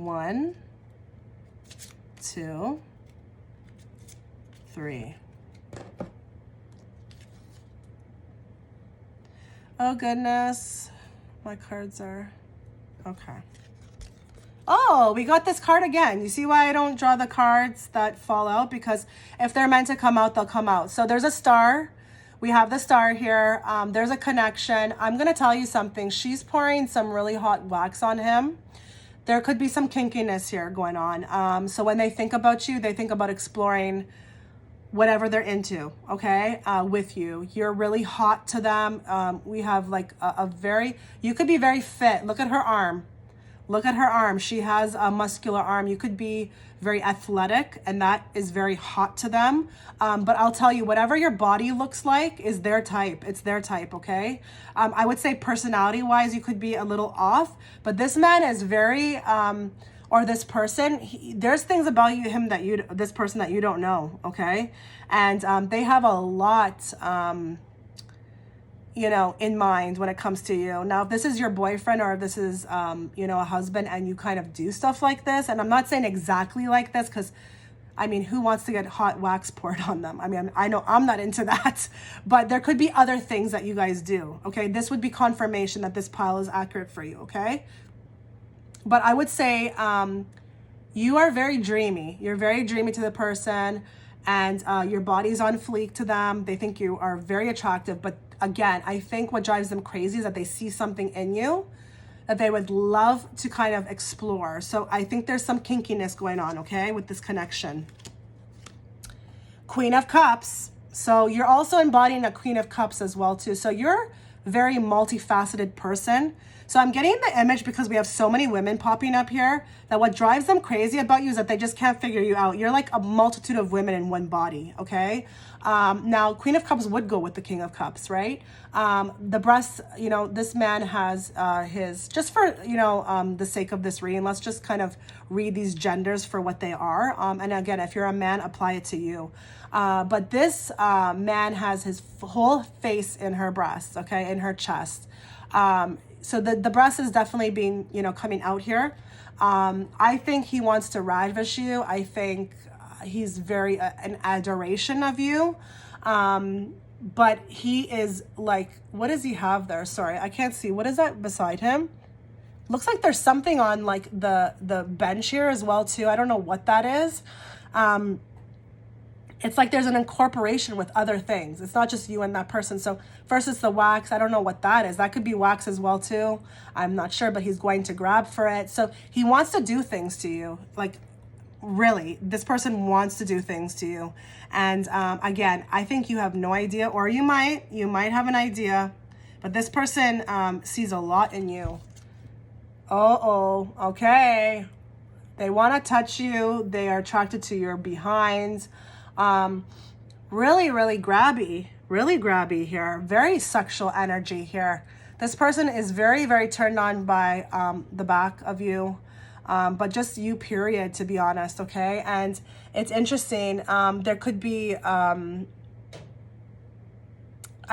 1, 2, 3. Oh goodness, my cards are, okay. Oh, we got this card again. You see why I don't draw the cards that fall out? Because if they're meant to come out, they'll come out. So there's a star. We have the star here. There's a connection. I'm going to tell you something. She's pouring some really hot wax on him. There could be some kinkiness here going on. So when they think about you, they think about exploring whatever they're into, okay, with you. You're really hot to them. We have like a very, you could be very fit. Look at her arm. Look at her arm. She has a muscular arm. You could be very athletic, and that is very hot to them. But I'll tell you, whatever your body looks like is their type. It's their type, okay? I would say personality-wise, you could be a little off, but this man is very, or this person, there's things about him that this person that you don't know, okay? And they have a lot, you know, in mind when it comes to you. Now, if this is your boyfriend or if this is, you know, a husband and you kind of do stuff like this, and I'm not saying exactly like this because, I mean, who wants to get hot wax poured on them? I mean, I know I'm not into that, but there could be other things that you guys do, okay? This would be confirmation that this pile is accurate for you, okay? But I would say you are very dreamy. You're very dreamy to the person, and your body's on fleek to them. They think you are very attractive, but again, I think what drives them crazy is that they see something in you that they would love to kind of explore. So I think there's some kinkiness going on, okay, with this connection. Queen of Cups. So you're also embodying a Queen of Cups as well too. So you're a very multifaceted person. So I'm getting the image because we have so many women popping up here that what drives them crazy about you is that they just can't figure you out. You're like a multitude of women in one body, okay? Now, Queen of Cups would go with the King of Cups, right? The breasts, you know, this man has his, just for, you know, the sake of this reading, let's just kind of read these genders for what they are. And again, if you're a man, apply it to you. But this man has his whole face in her breasts, okay, in her chest. So the breast is definitely being, you know, coming out here. I think he wants to ravish you. I think he's very an adoration of you. But he is like, what does he have there? Sorry, I can't see. What is that beside him? Looks like there's something on like the bench here as well too. I don't know what that is. It's like there's an incorporation with other things. It's not just you and that person. So first it's the wax. I don't know what that is. That could be wax as well too. I'm not sure, but he's going to grab for it. So he wants to do things to you. Like really, this person wants to do things to you. And again, I think you have no idea, or you might have an idea, but this person sees a lot in you. Okay. They want to touch you. They are attracted to your behinds. Really grabby here. Very sexual energy here. This person is very, very turned on by the back of you, but just you, period, to be honest, okay? And it's interesting. There could be, I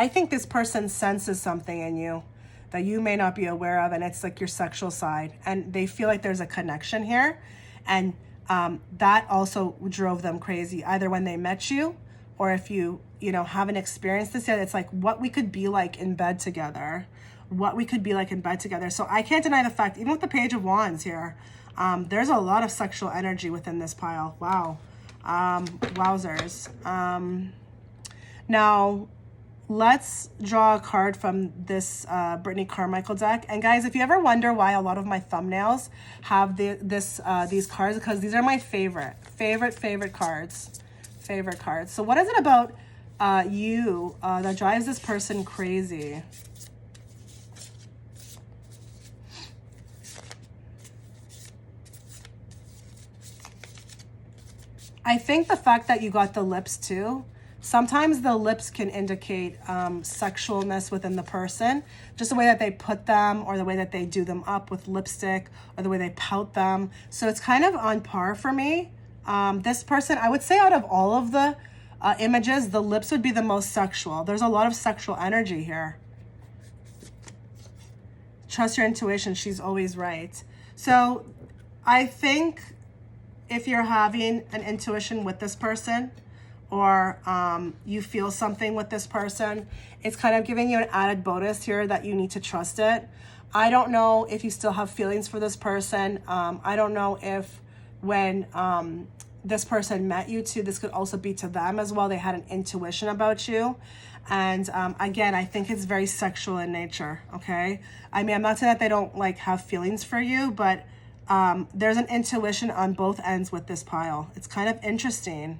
think this person senses something in you that you may not be aware of, and it's like your sexual side. And they feel like there's a connection here, and that also drove them crazy, either when they met you or if you know, haven't experienced this yet. It's like what we could be like in bed together, So I can't deny the fact, even with the Page of Wands here, there's a lot of sexual energy within this pile. Wow. Wowzers. Now, let's draw a card from this Brittney Carmichael deck. And guys, if you ever wonder why a lot of my thumbnails have these cards, because these are my favorite cards. So what is it about you that drives this person crazy? I think the fact that you got the lips too. Sometimes the lips can indicate sexualness within the person, just the way that they put them or the way that they do them up with lipstick or the way they pout them. So it's kind of on par for me. This person, I would say out of all of the images, the lips would be the most sexual. There's a lot of sexual energy here. Trust your intuition. She's always right. So I think if you're having an intuition with this person, or you feel something with this person, it's kind of giving you an added bonus here that you need to trust it. I don't know if you still have feelings for this person. I don't know if when this person met you too, this could also be to them as well. They had an intuition about you. And again, I think it's very sexual in nature, okay? I mean, I'm not saying that they don't like have feelings for you, but there's an intuition on both ends with this pile. It's kind of interesting.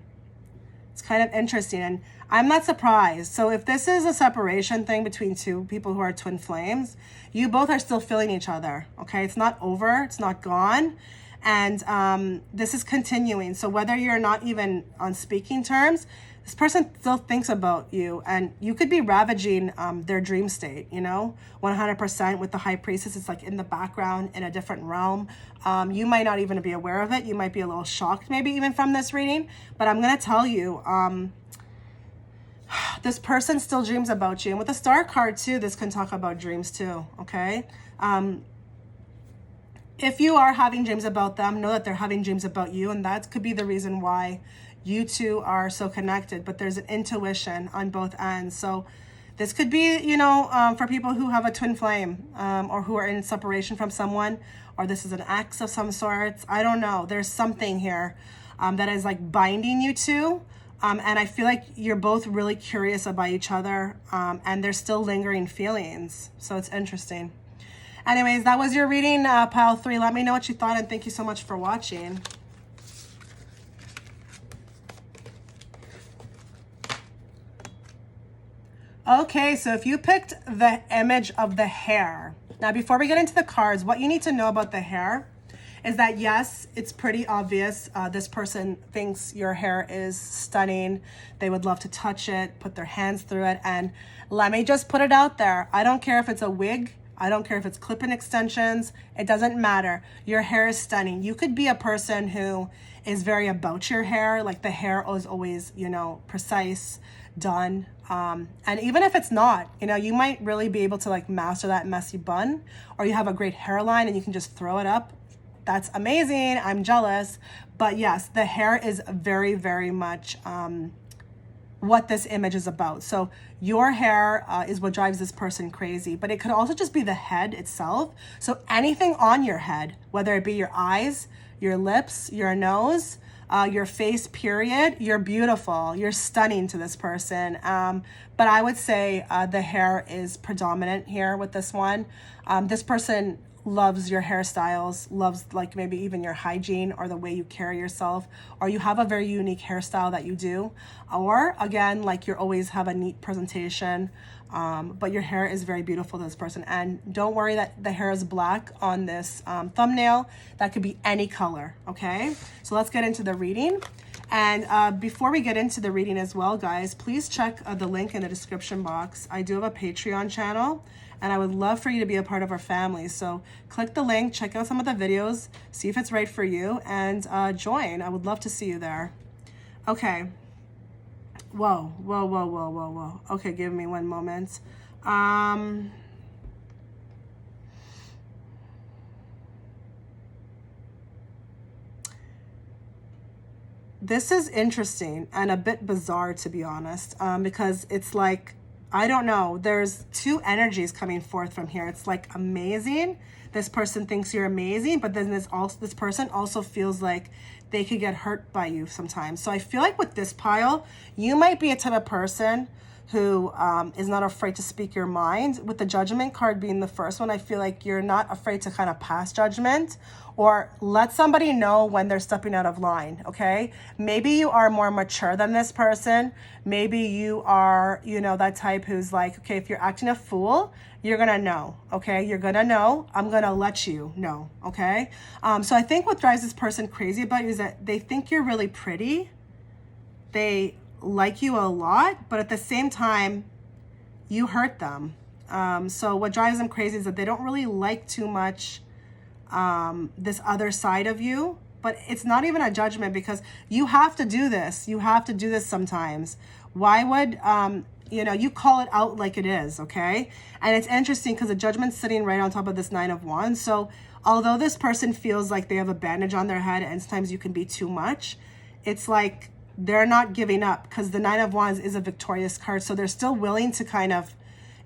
It's kind of interesting, and I'm not surprised. So if this is a separation thing between two people who are twin flames, you both are still feeling each other, okay? It's not over, it's not gone, and this is continuing. So whether you're not even on speaking terms, this person still thinks about you, and you could be ravaging their dream state, you know, 100% with the high priestess. It's like in the background in a different realm. You might not even be aware of it. You might be a little shocked maybe even from this reading, but I'm going to tell you, this person still dreams about you. And with the star card too, this can talk about dreams too, okay? If you are having dreams about them, know that they're having dreams about you, and that could be the reason why you two are so connected, but there's an intuition on both ends. So this could be, you know, for people who have a twin flame, or who are in separation from someone, or this is an ex of some sorts. I don't know. There's something here that is like binding you two. And I feel like you're both really curious about each other, and there's still lingering feelings. So it's interesting. Anyways, that was your reading, pile 3. Let me know what you thought, and thank you so much for watching. Okay, so if you picked the image of the hair. Now, before we get into the cards, what you need to know about the hair is that, yes, it's pretty obvious. This person thinks your hair is stunning. They would love to touch it, put their hands through it. And let me just put it out there. I don't care if it's a wig. I don't care if it's clip-in extensions. It doesn't matter. Your hair is stunning. You could be a person who is very about your hair. Like the hair is always, you know, precise, done. And even if it's not, you know, you might really be able to like master that messy bun, or you have a great hairline and you can just throw it up. That's amazing. I'm jealous. But yes, the hair is very, very much what this image is about. So your hair is what drives this person crazy, but it could also just be the head itself. So anything on your head, whether it be your eyes, your lips, your nose, your face, period, you're beautiful. You're stunning to this person. But I would say the hair is predominant here with this one. This person loves your hairstyles, loves like maybe even your hygiene or the way you carry yourself, or you have a very unique hairstyle that you do, or again, like you always have a neat presentation, but your hair is very beautiful to this person. And don't worry that the hair is black on this thumbnail. That could be any color, okay? So let's get into the reading. And before we get into the reading as well, guys, please check the link in the description box. I do have a Patreon channel, and I would love for you to be a part of our family. So click the link, check out some of the videos, see if it's right for you, and join. I would love to see you there. Okay. Whoa, whoa, whoa, whoa, whoa, whoa. Okay, give me one moment. This is interesting and a bit bizarre, to be honest, because it's like, I don't know, there's two energies coming forth from here. It's like amazing. This person thinks you're amazing, but then this person also feels like they could get hurt by you sometimes. So I feel like with this pile, you might be a type of person who is not afraid to speak your mind. With the judgment card being the first one, I feel like you're not afraid to kind of pass judgment or let somebody know when they're stepping out of line, okay? Maybe you are more mature than this person. Maybe you are, you know, that type who's like, okay, if you're acting a fool, you're gonna know, okay? You're gonna know. I'm gonna let you know, okay? So I think what drives this person crazy about you is that they think you're really pretty. They like you a lot, but at the same time, you hurt them. So what drives them crazy is that they don't really like too much this other side of you, but it's not even a judgment because you have to do this. You have to do this sometimes. Why would you know, you call it out like it is, okay? And it's interesting because the Judgment's sitting right on top of this Nine of Wands. So although this person feels like they have a bandage on their head and sometimes you can be too much, it's like they're not giving up because the Nine of Wands is a victorious card. So they're still willing to kind of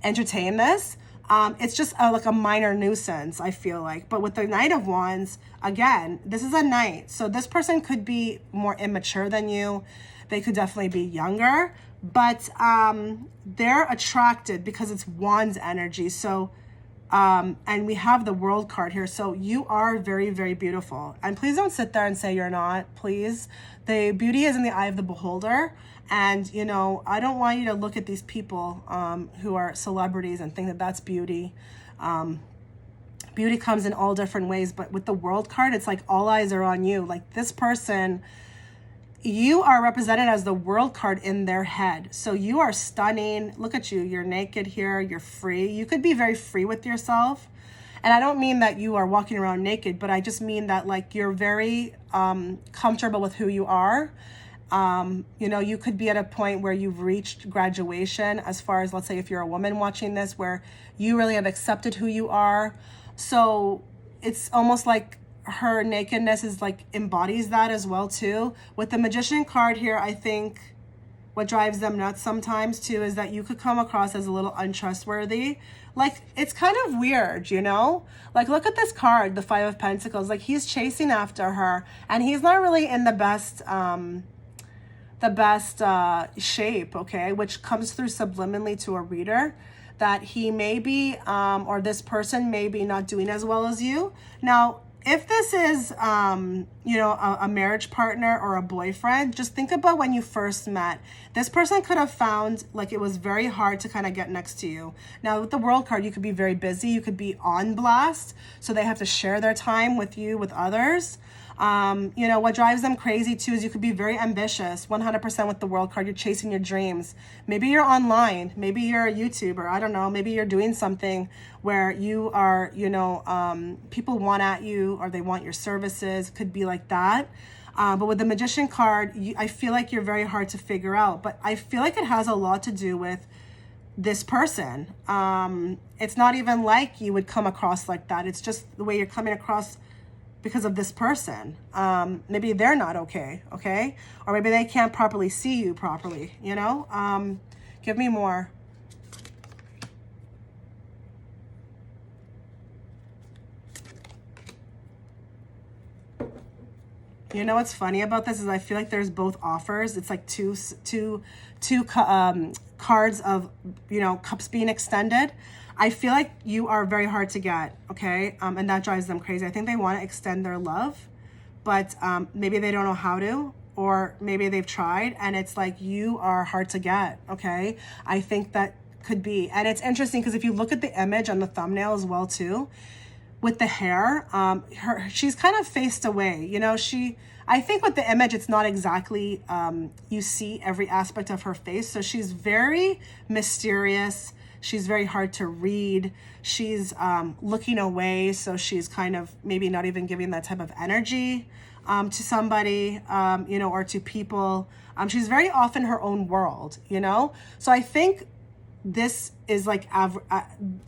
entertain this. It's just like a minor nuisance, I feel like. But with the Knight of Wands, again, this is a knight. So this person could be more immature than you. They could definitely be younger. But they're attracted because it's Wands energy. So, and we have the World card here. So you are very, very beautiful. And please don't sit there and say you're not, please. The beauty is in the eye of the beholder. And, you know, I don't want you to look at these people who are celebrities and think that that's beauty. Beauty comes in all different ways. But with the World card, it's like all eyes are on you. Like this person, you are represented as the World card in their head. So you are stunning. Look at you. You're naked here. You're free. You could be very free with yourself. And I don't mean that you are walking around naked, but I just mean that like you're very comfortable with who you are. You know, you could be at a point where you've reached graduation as far as, let's say, if you're a woman watching this, where you really have accepted who you are. So it's almost like her nakedness is like embodies that as well too. With the Magician card here, I think what drives them nuts sometimes too is that you could come across as a little untrustworthy. Like it's kind of weird, you know? Like look at this card, the Five of Pentacles. Like he's chasing after her and he's not really in the best shape, okay? Which comes through subliminally to a reader, that he may be or this person may be not doing as well as you. Now if this is, you know, a marriage partner or a boyfriend, just think about when you first met. This person could have found like it was very hard to kind of get next to you. Now with the World card, you could be very busy. You could be on blast. So they have to share their time with you, with others. You know, what drives them crazy too is you could be very ambitious, 100% with the World card. You're chasing your dreams. Maybe you're online. Maybe you're a YouTuber. I don't know. Maybe you're doing something where you are, you know, people want at you or they want your services. Could be like that. But with the Magician card, I feel like you're very hard to figure out. But I feel like it has a lot to do with this person. It's not even like you would come across like that. It's just the way you're coming across because of this person. Maybe they're not okay? Or maybe they can't properly see you properly, you know? Give me more. You know what's funny about this is I feel like there's both offers. It's like two cards of, you know, cups being extended. I feel like you are very hard to get, okay? And that drives them crazy. I think they want to extend their love, but maybe they don't know how to, or maybe they've tried and it's like you are hard to get, okay? I think that could be. And it's interesting because if you look at the image on the thumbnail as well too, with the hair, she's kind of faced away, you know? I think with the image, it's not exactly, you see every aspect of her face. So she's very mysterious. She's very hard to read. She's looking away. So she's kind of maybe not even giving that type of energy to somebody, you know, or to people. She's very off in her own world, you know? So I think this is like,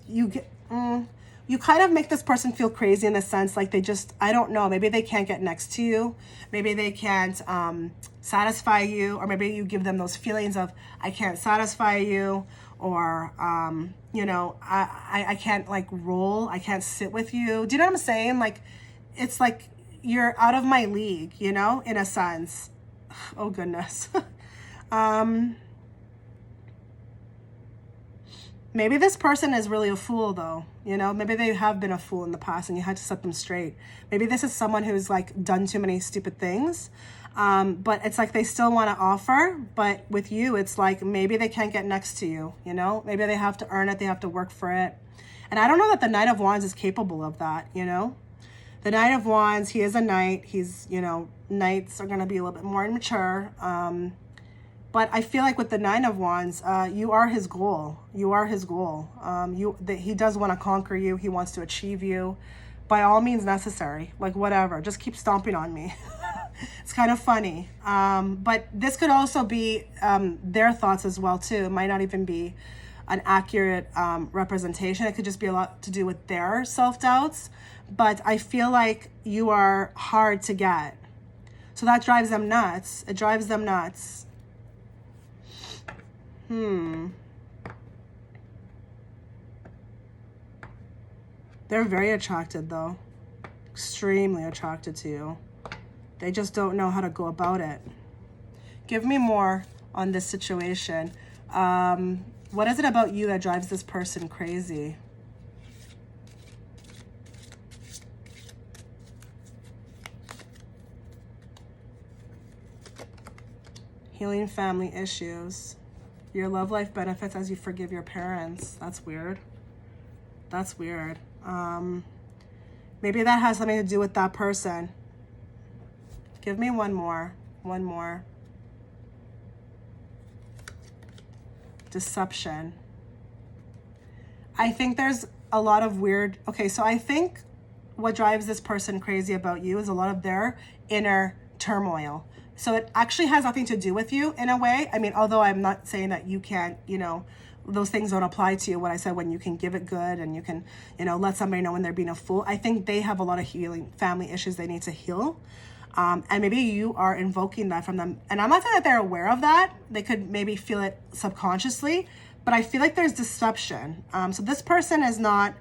you kind of make this person feel crazy in the sense like they just, I don't know, maybe they can't get next to you. Maybe they can't satisfy you, or maybe you give them those feelings of, I can't satisfy you, or, you know, I can't like roll, I can't sit with you. Do you know what I'm saying? Like, it's like you're out of my league, you know, in a sense. Oh, goodness. Maybe this person is really a fool though, you know, maybe they have been a fool in the past and you had to set them straight. Maybe this is someone who's like done too many stupid things, but it's like they still want to offer, but with you, it's like maybe they can't get next to you, you know, maybe they have to earn it, they have to work for it. And I don't know that the Knight of Wands is capable of that, you know. The Knight of Wands, he is a knight, he's, you know, knights are going to be a little bit more immature, but I feel like with the Nine of Wands, you are his goal. You are his goal. He does want to conquer you. He wants to achieve you by all means necessary. Like whatever. Just keep stomping on me. It's kind of funny. But this could also be their thoughts as well too. It might not even be an accurate representation. It could just be a lot to do with their self-doubts. But I feel like you are hard to get. So that drives them nuts. It drives them nuts. They're very attracted though. Extremely attracted to you. They just don't know how to go about it. Give me more on this situation. What is it about you that drives this person crazy? Healing family issues. Your love life benefits as you forgive your parents. That's weird. That's weird. Maybe that has something to do with that person. Give me one more. One more. Deception. I think there's a lot of weird... Okay, so I think what drives this person crazy about you is a lot of their inner turmoil. So it actually has nothing to do with you in a way. I mean, although I'm not saying that you can't, you know, those things don't apply to you. What I said, when you can give it good and you can, you know, let somebody know when they're being a fool. I think they have a lot of healing family issues they need to heal. And maybe you are invoking that from them. And I'm not saying that they're aware of that. They could maybe feel it subconsciously, but I feel like there's deception. So this person is not,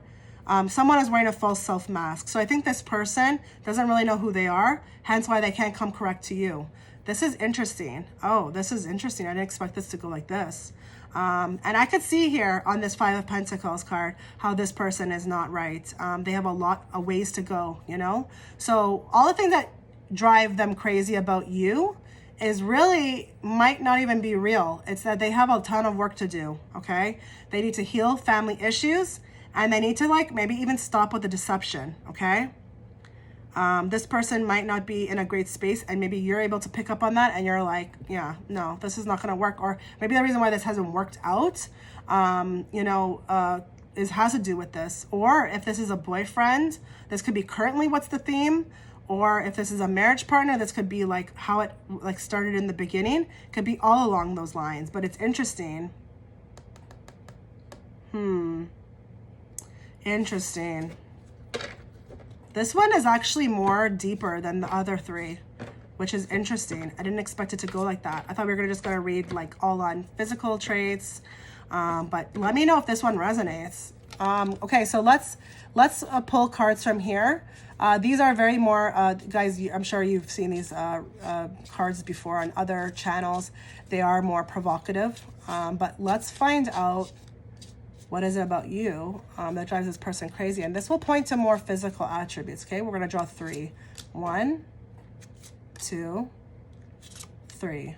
someone is wearing a false self mask. So I think this person doesn't really know who they are, hence why they can't come correct to you. This is interesting. Oh, this is interesting. I didn't expect this to go like this. And I could see here on this Five of Pentacles card how this person is not right. They have a lot of ways to go, you know? So all the things that drive them crazy about you is really might not even be real. It's that they have a ton of work to do, okay? They need to heal family issues, and they need to like maybe even stop with the deception, okay? This person might not be in a great space, and maybe you're able to pick up on that and you're like, yeah, no, this is not going to work. Or maybe the reason why this hasn't worked out, you know, has to do with this. Or if this is a boyfriend, this could be currently what's the theme. Or if this is a marriage partner, this could be like how it like started in the beginning. Could be all along those lines, but it's interesting. Interesting. This one is actually more deeper than the other three, which is interesting. I didn't expect it to go like that. I thought we were just gonna read like all on physical traits, but let me know if this one resonates. Okay, so let's pull cards from here. These are very more, guys, I'm sure you've seen these cards before on other channels. They are more provocative, but let's find out what is it about you that drives this person crazy? And this will point to more physical attributes, okay? We're going to draw 3. 1, 2, 3.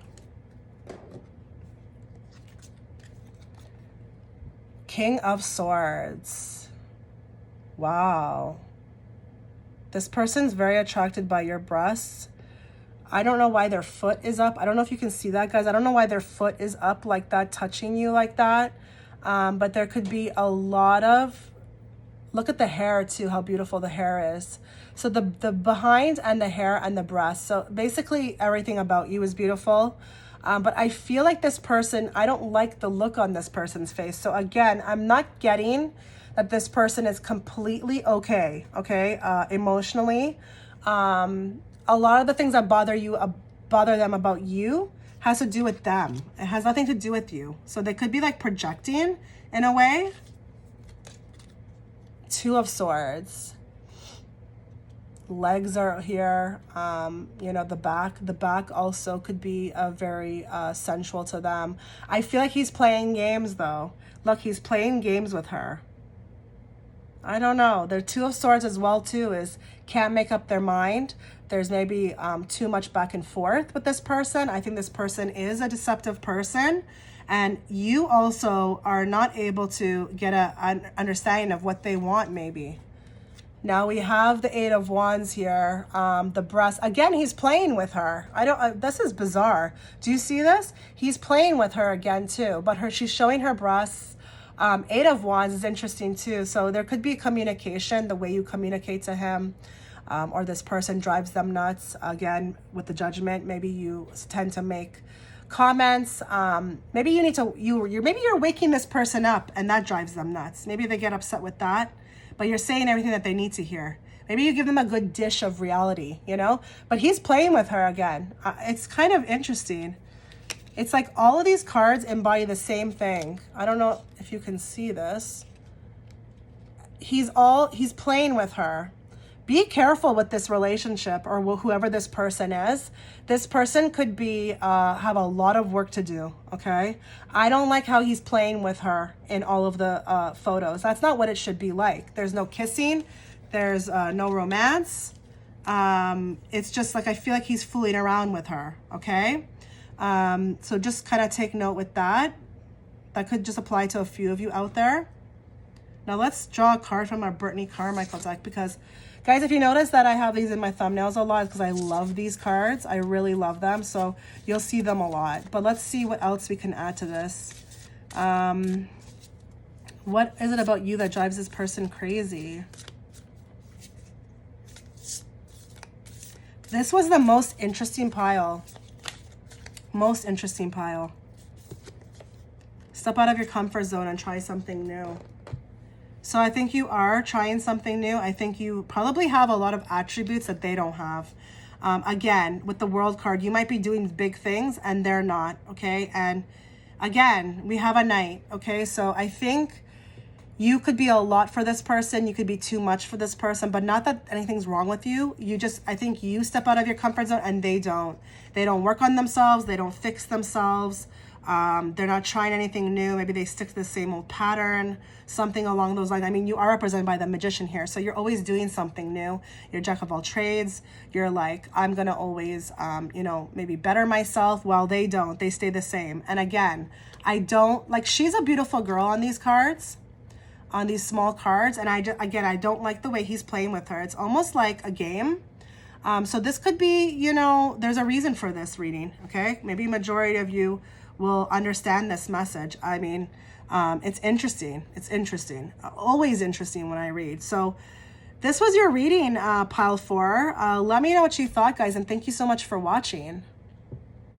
King of Swords. Wow. This person's very attracted by your breasts. I don't know why their foot is up. I don't know if you can see that, guys. I don't know why their foot is up like that, touching you like that. But there could be a lot of, look at the hair too, how beautiful the hair is. So the behind and the hair and the breast. So basically everything about you is beautiful. But I feel like this person, I don't like the look on this person's face. So again, I'm not getting that this person is completely okay, emotionally. A lot of the things that bother them about you has to do with them. It has nothing to do with you. So they could be like projecting in a way. 2 of Swords. Legs are here. You know, the back also could be very sensual to them. I feel like he's playing games though. Look, he's playing games with her. I don't know. The 2 of Swords as well too is can't make up their mind. There's maybe too much back and forth with this person. I think this person is a deceptive person, and you also are not able to get an understanding of what they want maybe. Now we have the 8 of Wands here. The breast, again, he's playing with her. This is bizarre. Do you see this? He's playing with her again too, but she's showing her breasts. 8 of Wands is interesting too. So there could be communication, the way you communicate to him. or this person drives them nuts. Again, with the Judgment, maybe you tend to make comments. Maybe you need to, maybe you're waking this person up and that drives them nuts. Maybe they get upset with that, but you're saying everything that they need to hear. Maybe you give them a good dish of reality, you know, but he's playing with her again. It's kind of interesting. It's like all of these cards embody the same thing. I don't know if you can see this. He's playing with her. Be careful with this relationship or whoever this person is. This person could be have a lot of work to do, okay? I don't like how he's playing with her in all of the photos. That's not what it should be like. There's no kissing. There's no romance. It's just like I feel like he's fooling around with her, okay? So just kind of take note with that. That could just apply to a few of you out there. Now let's draw a card from our Brittney Carmichael deck because, guys, if you notice that I have these in my thumbnails a lot, because I love these cards. I really love them, so you'll see them a lot. But let's see what else we can add to this. What is it about you that drives this person crazy? This was the most interesting pile. Most interesting pile. Step out of your comfort zone and try something new. So I think you are trying something new. I think you probably have a lot of attributes that they don't have. Again, with the World card, you might be doing big things and they're not, okay? And again, we have a Knight, okay? So I think you could be a lot for this person. You could be too much for this person, but not that anything's wrong with you. I think you step out of your comfort zone and they don't. They don't work on themselves. They don't fix themselves. They're not trying anything new. Maybe they stick to the same old pattern, something along those lines. I mean, you are represented by the Magician here. So you're always doing something new. You're jack of all trades. You're like, I'm going to always, maybe better myself. Well, they don't. They stay the same. And again, I don't, like, she's a beautiful girl on these cards, on these small cards. And I don't like the way he's playing with her. It's almost like a game. So this could be, there's a reason for this reading, okay? Maybe majority of you will understand this message. I mean, it's interesting. It's interesting. Always interesting when I read. So this was your reading, pile 4. Let me know what you thought, guys, and thank you so much for watching.